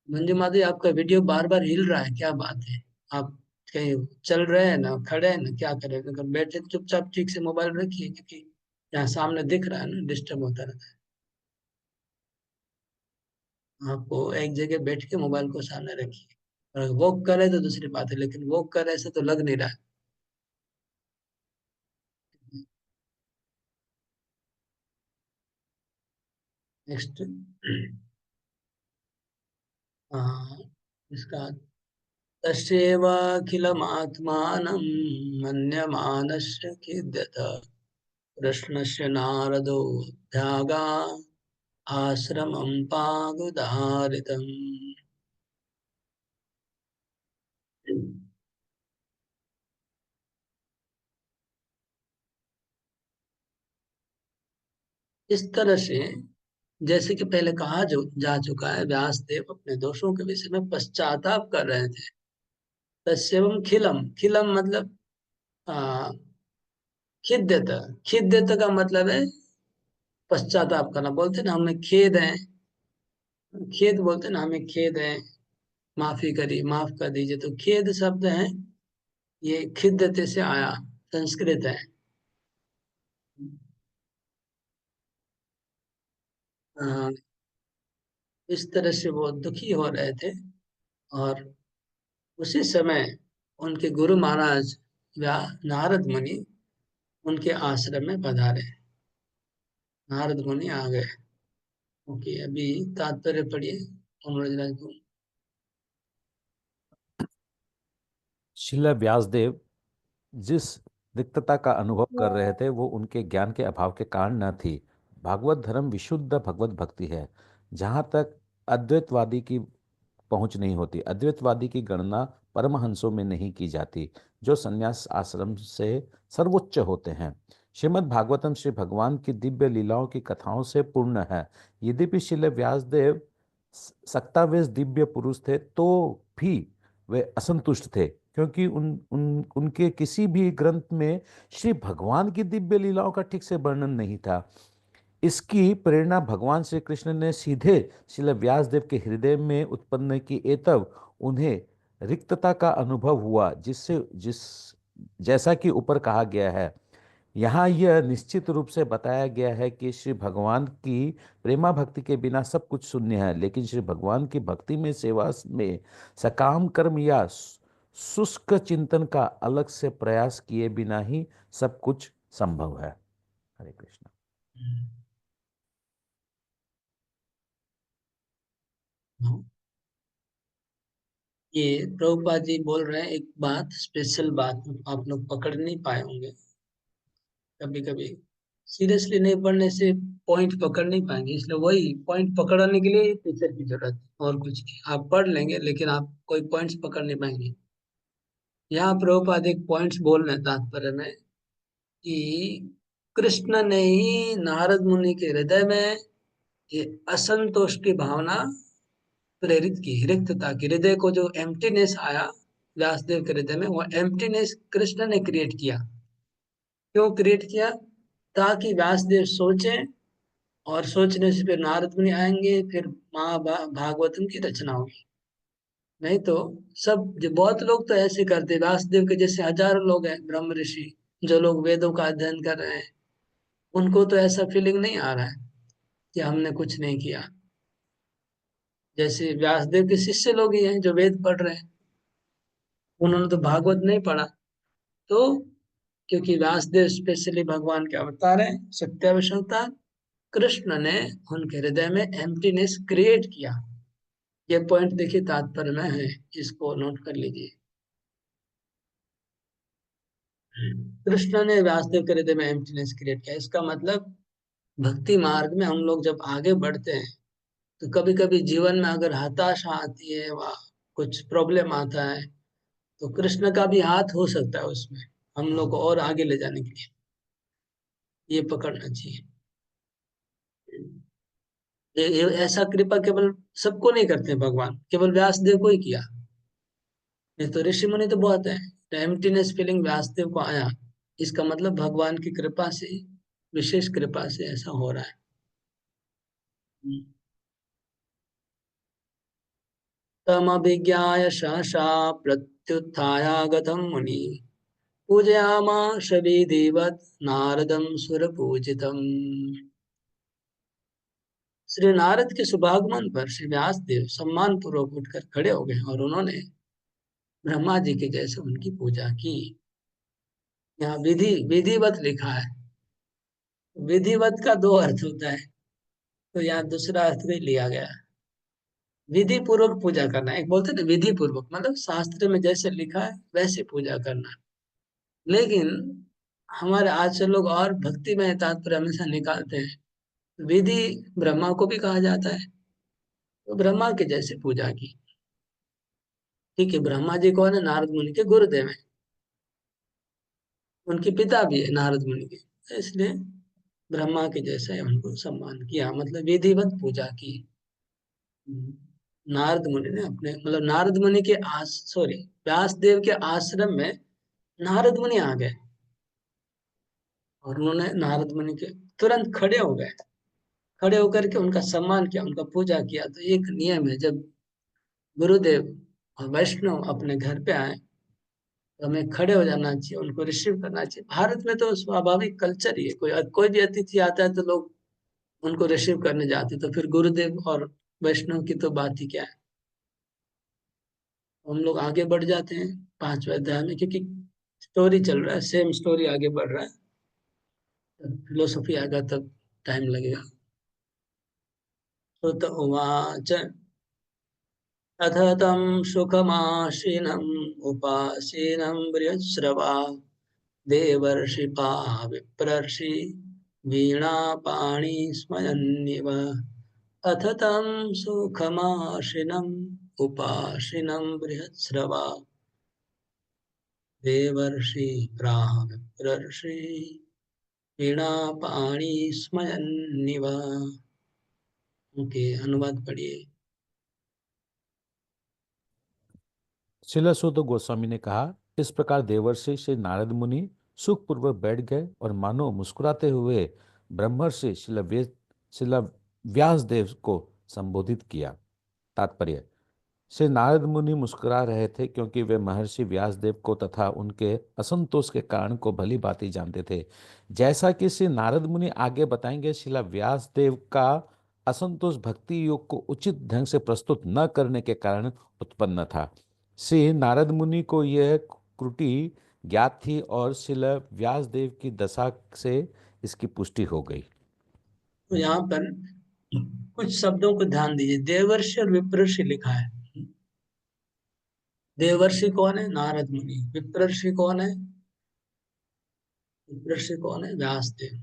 [SPEAKER 1] मंजू माधवी आपका वीडियो बार बार हिल रहा है, क्या बात है, आप कहीं चल रहे हैं ना, खड़े हैं ना, क्या करें, अगर बैठे तो चुपचाप ठीक से मोबाइल रखिए, क्योंकि यहाँ सामने दिख रहा है ना, डिस्टर्ब होता रहता है। आपको एक जगह बैठ के मोबाइल को सामने रखिए, और वॉक करे तो दूसरी बात है, लेकिन वॉक करे ऐसे तो लग नहीं रहा है। नेक्स्ट, हाँ, इसका, तस्यैवाखिलमात्मानं मन्यमानस्य खिद्यत कृष्णस्य नारदो ध्यागा आश्रमं पागुदारितम्। इस तरह से, जैसे कि पहले कहा जो जा चुका है, व्यासदेव अपने दोषों के विषय में पश्चाताप कर रहे थे। तस्यैवं खिलम, खिलम मतलब आ, खिद्यत, खिद्यत का मतलब है पश्चाताप करना, बोलते ना हमें खेद है, खेद बोलते ना, हमें खेद है, माफी करिए, माफ कर दीजिए। तो खेद शब्द है, ये खिद्दते से आया, संस्कृत है। हाँ, इस तरह से वो दुखी हो रहे थे। और उसी समय उनके गुरु महाराज या नारद मुनि उनके आश्रम में पधारे। नारद मुनि आ गए। ओके, अभी तात्पर्य पढ़िए अमृतराज को।
[SPEAKER 3] शिला व्यासदेव जिस रिक्तता का अनुभव कर रहे थे वो उनके ज्ञान के अभाव के कारण न थी। भागवत धर्म विशुद्ध भगवत भक्ति है जहाँ तक अद्वैतवादी की पहुंच नहीं होती। अद्वैतवादी की गणना परमहंसों में नहीं की जाती जो संन्यास आश्रम से सर्वोच्च होते हैं। श्रीमद् भागवतम श्री भगवान की दिव्य लीलाओं की कथाओं से पूर्ण है। यद्यपि श्रील व्यासदेव सक्तावेश दिव्य पुरुष थे तो भी वे असंतुष्ट थे क्योंकि उनके किसी भी ग्रंथ में श्री भगवान की दिव्य लीलाओं का ठीक से वर्णन नहीं था। इसकी प्रेरणा भगवान श्री कृष्ण ने सीधे श्रील व्यासदेव के हृदय में उत्पन्न की। एतब उन्हें रिक्तता का अनुभव हुआ जिससे जिस जैसा कि ऊपर कहा गया है। यहाँ यह निश्चित रूप से बताया गया है कि श्री भगवान की प्रेमा भक्ति के बिना सब कुछ शून्य है, लेकिन श्री भगवान की भक्ति में सेवा में सकाम कर्म या शुष्क चिंतन का अलग से प्रयास किए बिना ही सब कुछ संभव है। हरे कृष्ण।
[SPEAKER 1] हाँ, ये प्रभुपाद जी बोल रहे हैं एक बात, स्पेशल बात आप लोग पकड़ नहीं पाए होंगे। कभी कभी सीरियसली नहीं पढ़ने से पॉइंट पकड़ नहीं पाएंगे, इसलिए वही पॉइंट पकड़ने के लिए टीचर की जरूरत है, और कुछ नहीं। आप पढ़ लेंगे लेकिन आप कोई पॉइंट्स पकड़ नहीं पाएंगे। यहाँ प्रभुपाद एक पॉइंट्स बोल रहे हैं तात्पर्य में कि कृष्ण ने ही नारद मुनि के हृदय में ये असंतोष की भावना प्रेरित की, रिक्तता की, हृदय को जो एम्प्टीनेस आया व्यासदेव के हृदय में, वो एम्प्टीनेस कृष्ण ने क्रिएट किया। क्यों क्रिएट किया? ताकि व्यासदेव सोचे, और सोचने से फिर नारद मुनि आएंगे, फिर भागवतम की रचना होगी। नहीं तो सब जो बहुत लोग तो ऐसे करते, व्यासदेव के जैसे हजारों लोग हैं ब्रह्म ऋषि जो लोग वेदों का अध्ययन कर रहे हैं, उनको तो ऐसा फीलिंग नहीं आ रहा है कि हमने कुछ नहीं किया। जैसे व्यासदेव के शिष्य लोग ही हैं जो वेद पढ़ रहे हैं, उन्होंने तो भागवत नहीं पढ़ा। तो क्योंकि व्यासदेव स्पेशली भगवान के अवतार हैं, सत्यावश अवतार, कृष्ण ने उनके हृदय में एम्प्टीनेस क्रिएट किया। ये पॉइंट देखिए तात्पर्य में है, इसको नोट कर लीजिए। कृष्ण ने व्यासदेव के हृदय में एम्प्टीनेस क्रिएट किया, इसका मतलब भक्ति मार्ग में हम लोग जब आगे बढ़ते हैं तो कभी कभी जीवन में अगर हताशा आती है व कुछ प्रॉब्लम आता है, तो कृष्ण का भी हाथ हो सकता है उसमें, हम लोग को और आगे ले जाने के लिए। ये पकड़ना चाहिए। ये ऐसा कृपा केवल सबको नहीं करते भगवान, केवल व्यासदेव को ही किया। नहीं तो ऋषि मुनि तो बहुत है। तो एम्प्टीनेस फीलिंग व्यासदेव को आया, इसका मतलब भगवान की कृपा से, विशेष कृपा से ऐसा हो रहा है। तमभिज्ञाय सहसा प्रत्युत्थायागतं मुनि पूजयामास विधिवत् नारदं सुरपूजितम्। श्री नारद के शुभागमन पर श्री व्यासदेव सम्मान पूर्वक उठकर खड़े हो गए और उन्होंने ब्रह्मा जी के जैसे उनकी पूजा की। यहाँ विधि विधिवत लिखा है। विधिवत का दो अर्थ होता है, तो यहाँ दूसरा अर्थ भी लिया गया है। विधि पूर्वक पूजा करना, एक बोलते हैं ना विधि पूर्वक, मतलब शास्त्र में जैसे लिखा है वैसे पूजा करना। लेकिन हमारे आज से लोग और भक्ति में तात्पर्य हमेशा निकालते हैं। विधि ब्रह्मा को भी कहा जाता है, तो ब्रह्मा के जैसे पूजा की। ठीक है, ब्रह्मा जी कौन है? नारद मुनि के गुरुदेव हैं, उनके पिता भी है नारद मुनि के, तो इसलिए ब्रह्मा के जैसे उनको सम्मान किया, मतलब विधिवत पूजा की। नारद मुनि ने अपने, मतलब नारद मुनि के सॉरी, व्यासदेव के आश्रम में नारद मुनि आ गए और उन्होंने नारद मुनि के तुरंत खड़े हो गए। खड़े होकर के उनका सम्मान किया, उनका पूजा किया। तो एक नियम है, जब गुरुदेव और वैष्णव अपने घर पे आए तो हमें खड़े हो जाना चाहिए, उनको रिसीव करना चाहिए। भारत में तो स्वाभाविक कल्चर ही है, कोई भी अतिथि आता है तो लोग उनको रिसीव करने जाते, तो फिर गुरुदेव और वैष्णव की तो बात ही क्या है। हम लोग आगे बढ़ जाते हैं 5वें अध्याय में, क्योंकि स्टोरी चल रहा है, सेम स्टोरी आगे बढ़ रहा है। फिलोसफी आएगा तब टाइम लगेगा। तो उवाच अथ तं सुखमासीनम् उपासीनं बृहस्रवा देवर्षिपा विप्रर्षि वीणापाणि स्मयन्निव। अथ तं सुखमासीनम् उपासीनं बृहस्रवा देवर्षि प्राह विप्रर्षि वीणापाणि स्मयन्निव। ओके, अनुवाद पढ़िए।
[SPEAKER 3] श्रील सुत गोस्वामी ने कहा, इस प्रकार देवर्षि श्री नारद मुनि सुखपूर्वक बैठ गए और मानो मुस्कुराते हुए ब्रह्मर्षि श्रील व्यासदेव को संबोधित किया। तात्पर्य, श्री नारद मुनि मुस्कुरा रहे थे क्योंकि वे महर्षि व्यासदेव को तथा उनके असंतोष के कारण को भली भांति जानते थे। जैसा कि श्री नारद मुनि आगे बताएंगे, श्रील व्यासदेव का असंतोष भक्ति योग को उचित ढंग से प्रस्तुत न करने के कारण उत्पन्न था। श्री नारद मुनि को यह त्रुटि ज्ञात थी और श्रील व्यासदेव की दशा से इसकी पुष्टि हो गई।
[SPEAKER 1] तो यहाँ पर कुछ शब्दों को ध्यान दीजिए। देवर्षि और विप्रर्षि लिखा है। देवर्षि कौन है? नारद मुनि। विप्रर्षि कौन है? विप्रर्षि कौन है? व्यासदेव।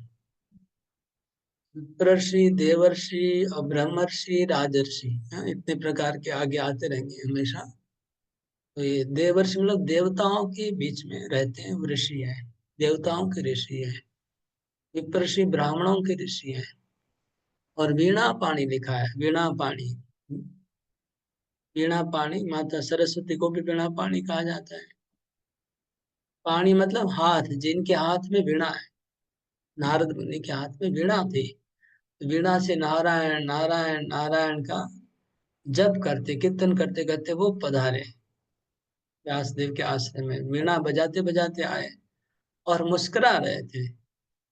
[SPEAKER 1] विप्रर्षि, देवर्षि और ब्रह्मर्षि, राजर्षि, हाँ, इतने प्रकार के आगे आते रहेंगे हमेशा। तो ये देवर्षि मतलब देवताओं के बीच में रहते हैं, वो ऋषि है, देवताओं के ऋषि है। विप्रर्षि ब्राह्मणों के ऋषि है। और वीणा पाणी लिखा है, वीणा पाणी। वीणा पाणी, माता सरस्वती को भी वीणा पाणी कहा जाता है। पाणी मतलब हाथ, जिनके हाथ में वीणा है। नारद मुनि के हाथ में वीणा थी। वीणा से नारायण नारायण नारायण का जप करते, कीर्तन करते करते वो पधारे व्यासदेव के आश्रम में। वीणा बजाते बजाते आए और मुस्कुरा रहे थे।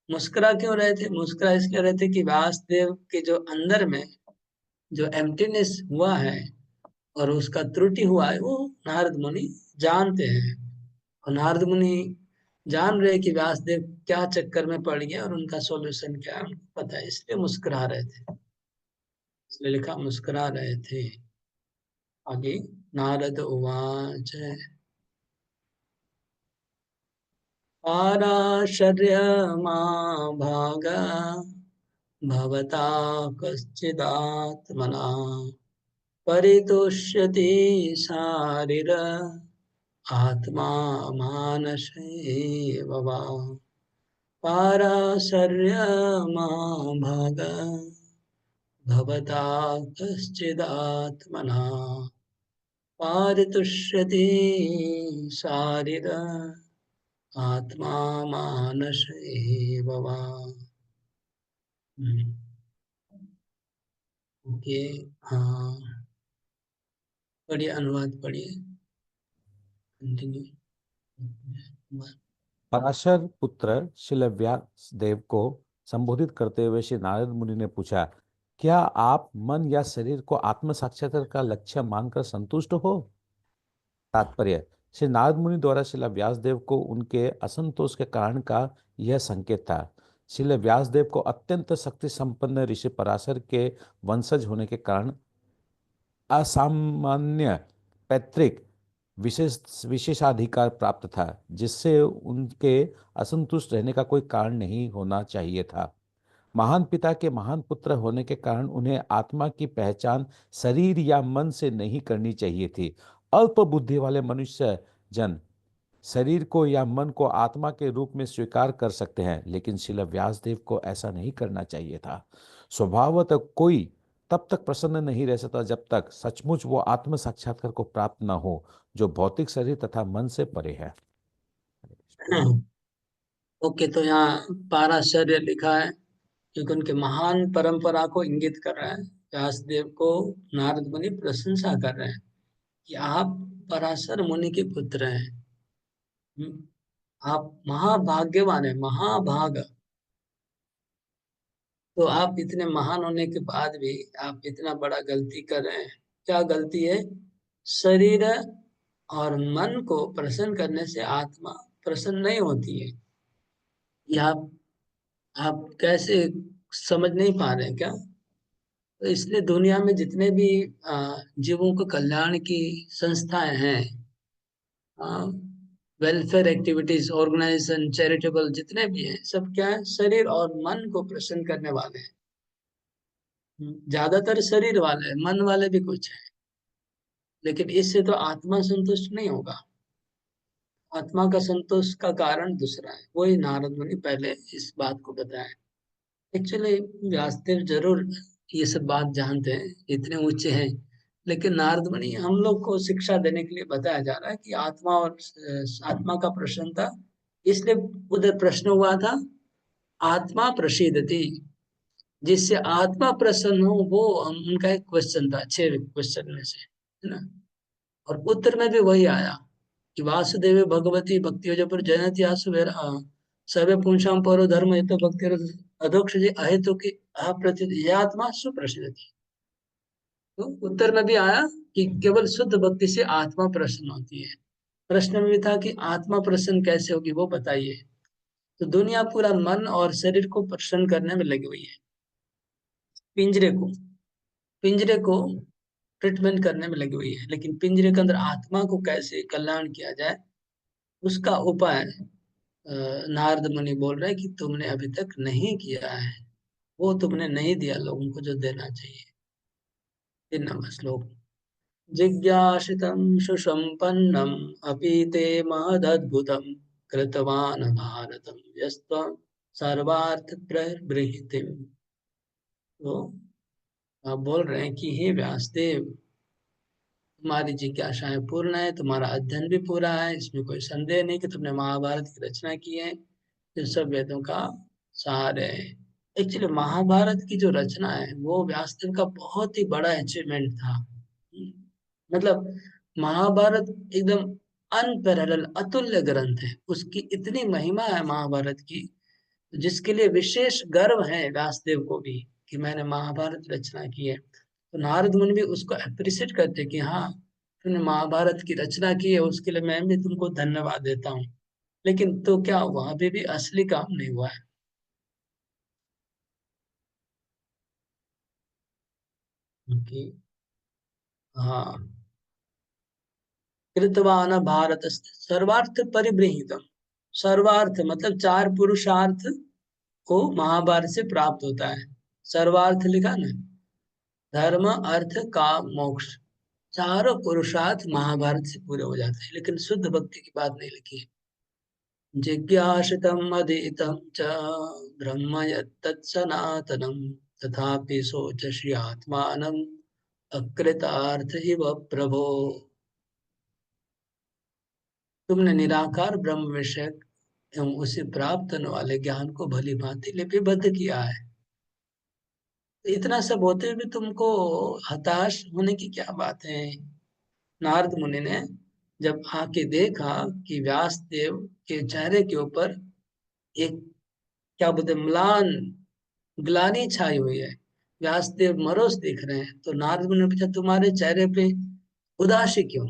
[SPEAKER 1] मुस्कुरा क्यों रहे थे? मुस्कुरा इसलिए रहे थे कि व्यासदेव के जो अंदर में जो एम्प्टीनेस हुआ है और उसका त्रुटि हुआ है, वो नारद मुनि जानते हैं। और नारद मुनि जान रहे कि व्यासदेव क्या चक्कर में पड़ गए और उनका सॉल्यूशन क्या है उनको पता है, इसलिए मुस्कुरा रहे थे। इसलिए लिखा मुस्कुरा रहे थे। आगे नारद उवाच पाराशर्यमा भागा भवता कश्चिदात्मना परितुष्यति शारीर आत्मा मानसेव वा। पाराशर्यमा भागा भवता कश्चिदात्मना पारितुष्यति शारीर आत्मा मानस एव वा। ओके, हाँ, पढ़िए, अनुवाद पढ़िए, कंटिन्यू।
[SPEAKER 3] पराशर पुत्र श्रील व्यासदेव को संबोधित करते हुए श्री नारद मुनि ने पूछा, क्या आप मन या शरीर को आत्म साक्षात्कार का लक्ष्य मानकर संतुष्ट हो? तात्पर्य, श्री नारद मुनि द्वारा श्रील व्यासदेव को उनके असंतोष के कारण का यह संकेत था। श्रील व्यासदेव को अत्यंत शक्ति संपन्न ऋषि पराशर के वंशज होने के कारण असामान्य पैतृक विशेषाधिकार प्राप्त था, जिससे उनके असंतुष्ट रहने का कोई कारण नहीं होना चाहिए था। महान पिता के महान पुत्र होने के कारण उन्हें आत्मा की पहचान शरीर या मन से नहीं करनी चाहिए थी। अल्प बुद्धि वाले मनुष्य जन शरीर को या मन को आत्मा के रूप में स्वीकार कर सकते हैं, लेकिन श्रील व्यासदेव को ऐसा नहीं करना चाहिए था। स्वभावतः कोई तब तक प्रसन्न नहीं रह सकता जब तक सचमुच वो आत्म साक्षात्कार को प्राप्त न हो, जो भौतिक शरीर तथा मन से परे है।
[SPEAKER 1] ओके, तो यहाँ पाराशर्य लिखा है। क्योंकि उनके महान परंपरा को इंगित कर रहा है। व्यासदेव को नारद मुनि प्रशंसा कर रहे हैं कि आप पराशर मुनि के पुत्र हैं। हम्म, आप महाभाग्यवान है, महाभाग। तो आप इतने महान होने के बाद भी आप इतना बड़ा गलती कर रहे हैं। क्या गलती है? शरीर और मन को प्रसन्न करने से आत्मा प्रसन्न नहीं होती है। ये आप कैसे समझ नहीं पा रहे हैं क्या? तो इसलिए दुनिया में जितने भी जीवों को कल्याण की संस्थाएं हैं, वेलफेयर एक्टिविटीज, ऑर्गेनाइजेशन, चैरिटेबल जितने भी हैं, सब क्या है? शरीर और मन को प्रसन्न करने वाले हैं। ज्यादातर शरीर वाले हैं, मन वाले भी कुछ हैं, लेकिन इससे तो आत्मा संतुष्ट नहीं होगा। आत्मा का संतोष का कारण दूसरा है, वही नारद मुनि पहले इस बात को बताया। एक्चुअली व्यासदेव जरूर ये सब बात जानते हैं, इतने ऊंचे हैं, लेकिन नारद मुनि हम लोग को शिक्षा देने के लिए बताया जा रहा है कि आत्मा और आत्मा का प्रसन्नता। इसलिए उधर प्रश्न हुआ था, आत्मा प्रसीदति, जिससे आत्मा प्रसन्न हो, वो उनका एक क्वेश्चन था 6 क्वेश्चन में से, है ना। और उत्तर में भी वही आया कि वासुदेव भगवती भक्ति पर जयति आसु सर्वे पुंसाम परो धर्म ये तो भक्ति अधोक्ष जी अहेतु की अप्रतित ये आत्मा सुप्रसिद्ध थी। तो उत्तर में भी आया कि केवल शुद्ध भक्ति से आत्मा प्रसन्न होती है। प्रश्न में भी था कि आत्मा प्रसन्न कैसे होगी, वो बताइए। तो दुनिया पूरा मन और शरीर को प्रसन्न करने में लगी हुई है। पिंजरे को पिंजरे को ट्रीटमेंट करने में लगी हुई है, लेकिन पिंजरे के अंदर आत्मा को कैसे कल्याण किया जाए, उसका उपाय नारद मुनि बोल रहे हैं कि तुमने अभी तक नहीं किया है। वो तुमने नहीं दिया लोगों को जो देना चाहिए। 3 नंबर श्लोक। जिज्ञासितं सुसम्पन्नम् अपि ते महदद्भुतं कृतवान् भारतं यस्त्वं सर्वार्थ प्रवृत्तिम्। तो आप बोल रहे हैं कि हे व्यासदेव, तुम्हारी जिज्ञासाएं पूर्ण है, तुम्हारा अध्ययन भी पूरा है, इसमें कोई संदेह नहीं कि तुमने महाभारत की रचना की है, जो सब वेदों का सार है। एक्चुअली महाभारत की जो रचना है वो व्यासदेव का बहुत ही बड़ा अचीवमेंट था। मतलब महाभारत एकदम अनपैरेलल अतुल्य ग्रंथ है, उसकी इतनी महिमा है महाभारत की, जिसके लिए विशेष गर्व है व्यासदेव को भी कि मैंने महाभारत रचना की है। तो नारद मुनि भी उसको अप्रिशिएट करते कि हाँ, तुमने महाभारत की रचना की है, उसके लिए मैं भी तुमको धन्यवाद देता हूँ। लेकिन तो क्या हुआ, अभी भी असली काम नहीं हुआ है। क्योंकि हाँ, कृतवान भारत सर्वार्थ परिबृहितम। सर्वार्थ मतलब 4 पुरुषार्थ को महाभारत से प्राप्त होता है। सर्वार्थ लिखा ना, धर्म अर्थ काम मोक्ष, चारों पुरुषार्थ महाभारत से पूरे हो जाते हैं, लेकिन शुद्ध भक्ति की बात नहीं लिखी है। जिज्ञासितम् अधीतं च ब्रह्म यत्तत्सनातनं तथापि शोचसि आत्मानम् अकृतार्थ इव प्रभो। तुमने निराकार ब्रह्म विषयक एवं उसे प्राप्त होने वाले ज्ञान को भली भांति लिपिबद्ध किया है। तो इतना सब होते हुए भी तुमको हताश होने की क्या बात है? नारद मुनि ने जब आके देखा कि व्यासदेव के चेहरे के ऊपर एक, क्या बोलते, म्लान ग्लानि छाई हुई है, व्यासदेव मरोस दिख रहे हैं, तो नारद मुनि ने पूछा तुम्हारे चेहरे पे उदासी क्यों?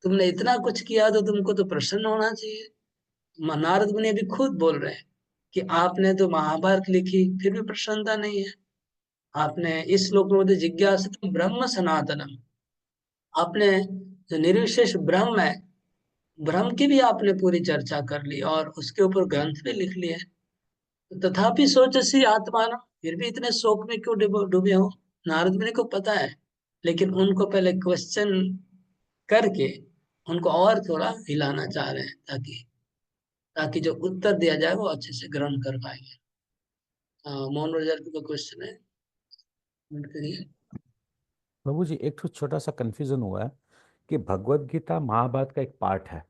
[SPEAKER 1] तुमने इतना कुछ किया तो तुमको तो प्रसन्न होना चाहिए। नारद मुनि अभी खुद बोल रहे हैं कि आपने तो महाभारत लिखी फिर भी प्रसन्नता नहीं है। आपने इस श्लोक में बोलते जिज्ञासा ब्रह्म सनातनम, आपने जो निर्विशेष ब्रह्म है, ब्रह्म की भी आपने पूरी चर्चा कर ली और उसके ऊपर ग्रंथ भी लिख लिए। तथापि सोचसी आत्माना, फिर भी इतने शोक में क्यों डूबे हो? नारद मुनि को पता है, लेकिन उनको पहले क्वेश्चन करके उनको और थोड़ा हिलाना चाह रहे हैं, ताकि ताकि जो उत्तर दिया जाए वो अच्छे से ग्रहण कर पाएंगे। मोहन रोजर का क्वेश्चन है, नोट करिए।
[SPEAKER 3] प्रभु जी, एक तो छोटा सा कंफ्यूजन हुआ है कि भगवत गीता महाभारत का एक पार्ट है।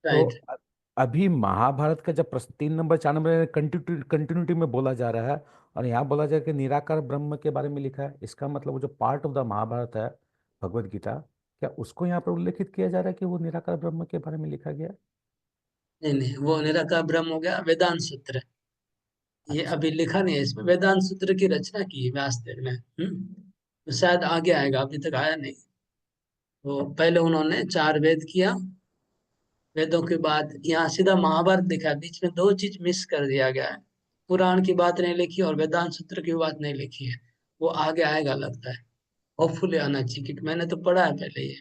[SPEAKER 3] तो
[SPEAKER 1] राइट।
[SPEAKER 3] अभी महाभारत का जब 3 नंबर 4 नंबर कंटिन्यूटी में बोला जा रहा है, और यहाँ बोला जाए कि निराकार ब्रह्म के बारे में लिखा है, इसका मतलब वो जो पार्ट ऑफ द महाभारत है, भगवत गीता, क्या उसको यहाँ पर उल्लेखित किया जा रहा है कि वो निराकार ब्रह्म के बारे में लिखा गया है?
[SPEAKER 1] नहीं नहीं, वो निराकार ब्रह्म हो गया वेदांत सूत्र। ये
[SPEAKER 3] अच्छा।
[SPEAKER 1] अभी लिखा नहीं है इसमें, वेदांत सूत्र की रचना की है व्यासदेव ने। तो शायद आगे आएगा, अभी तक आया नहीं। तो पहले उन्होंने 4 वेद किया, वेदों के बाद यहाँ सीधा महाभारत लिखा है। बीच में 2 चीज मिस कर दिया गया है, पुराण की बात नहीं लिखी और वेदांत सूत्र की बात नहीं लिखी है। वो आगे आएगा लगता है, होपफुली आना चाहिए, क्योंकि मैंने तो पढ़ा है पहले ये।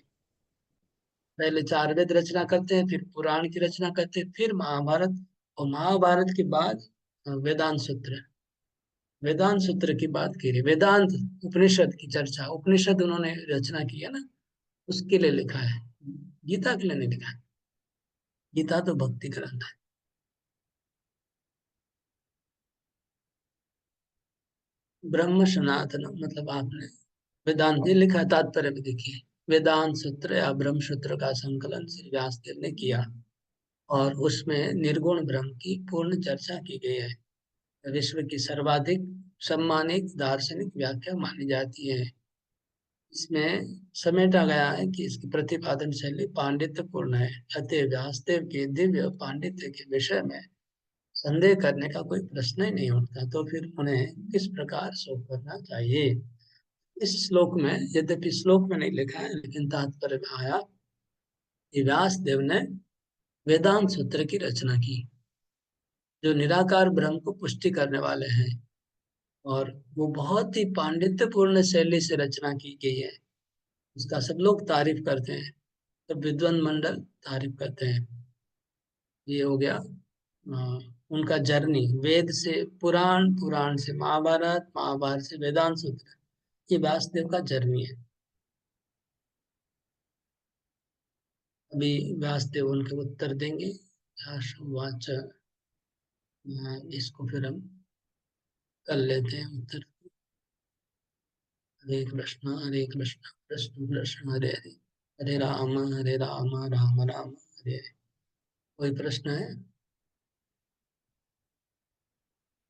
[SPEAKER 1] पहले 4 वेद रचना करते हैं, फिर पुराण की रचना करते हैं, फिर महाभारत, और महाभारत के बाद वेदांत सूत्र। वेदांत सूत्र की बात की रही, वेदांत उपनिषद की चर्चा, उपनिषद उन्होंने रचना की है ना, उसके लिए लिखा है। गीता के लिए नहीं लिखा है, गीता तो भक्ति ग्रंथ है। ब्रह्म सनातन मतलब आपने वेदांत ये लिखा है, तात्पर्य में देखिए, वेदांत सूत्र या ब्रह्म सूत्र का संकलन श्री व्यासदेव ने किया, और उसमें निर्गुण ब्रह्म की पूर्ण चर्चा की गई है। विश्व की सर्वाधिक सम्मानित दार्शनिक व्याख्या मानी जाती है। इसमें समेटा गया है कि इसकी प्रतिपादन शैली पांडित्यपूर्ण है, अतः व्यासदेव के दिव्य पांडित्य के विषय में संदेह करने का कोई प्रश्न ही नहीं उठता। तो फिर उन्हें किस प्रकार शोक करना चाहिए? इस श्लोक में, यद्यपि श्लोक में नहीं लिखा है लेकिन तात्पर्य में आया कि व्यासदेव ने वेदांत सूत्र की रचना की, जो निराकार ब्रह्म को पुष्टि करने वाले हैं, और वो बहुत ही पांडित्यपूर्ण शैली से रचना की गई है। उसका सब लोग तारीफ करते हैं, सब विद्वान मंडल तारीफ करते हैं। ये हो गया उनका जर्नी, वेद से पुराण, पुराण से महाभारत, महाभारत से वेदांत सूत्र, ये व्यासदेव का जर्नी है। अभी व्यासदेव उनके उत्तर देंगे। व्यासवाच, इसको फिर हम कर लेते हैं उत्तर। हरे कृष्ण कृष्ण कृष्ण हरे हरे, हरे राम राम राम हरे हरे। कोई प्रश्न है?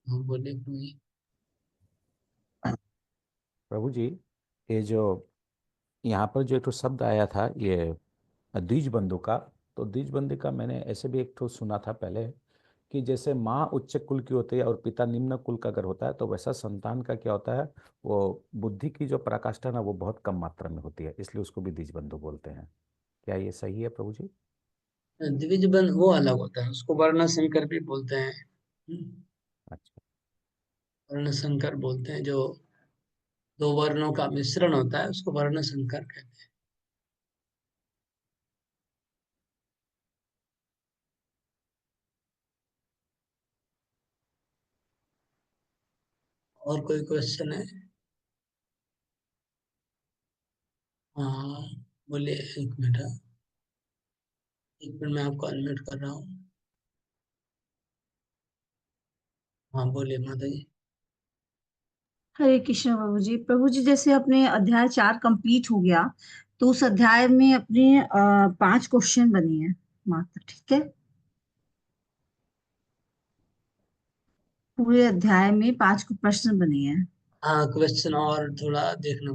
[SPEAKER 1] हाँ बोले कोई।
[SPEAKER 3] प्रभु जी, ये जो यहाँ पर जो एक ठो शब्द आया था, ये द्विज बंधु का, तो द्विज बंधु का मैंने ऐसे भी एक ठो सुना था पहले, कि जैसे माँ उच्च कुल की होती है और पिता निम्न कुल का अगर होता है, तो वैसा संतान का क्या होता है, वो बुद्धि की जो पराकाष्ठा ना वो बहुत कम मात्रा में होती है, इसलिए उसको भी द्विज बंधु बोलते हैं। क्या ये सही है प्रभु जी?
[SPEAKER 1] द्विज बंध वो अलग होता है, उसको वर्ण संकर भी बोलते हैं।
[SPEAKER 3] अच्छा।
[SPEAKER 1] वर्ण संकर बोलते हैं, जो 2 वर्णों का मिश्रण होता है उसको वर्ण संकर कहते हैं। और कोई क्वेश्चन है? हाँ बोलिए, 1 मिनट। 1 मिनट, मैं आपको अनम्यूट कर रहा हूँ। हाँ बोलिए माता जी।
[SPEAKER 4] हरे कृष्ण प्रभु जी। प्रभु जी, जैसे अपने अध्याय 4 कंप्लीट हो गया, तो उस अध्याय में अपने 5 क्वेश्चन बने हैं मात्र, ठीक है? पूरे अध्याय में 5 प्रश्न बने हैं।
[SPEAKER 1] हाँ क्वेश्चन और थोड़ा देखना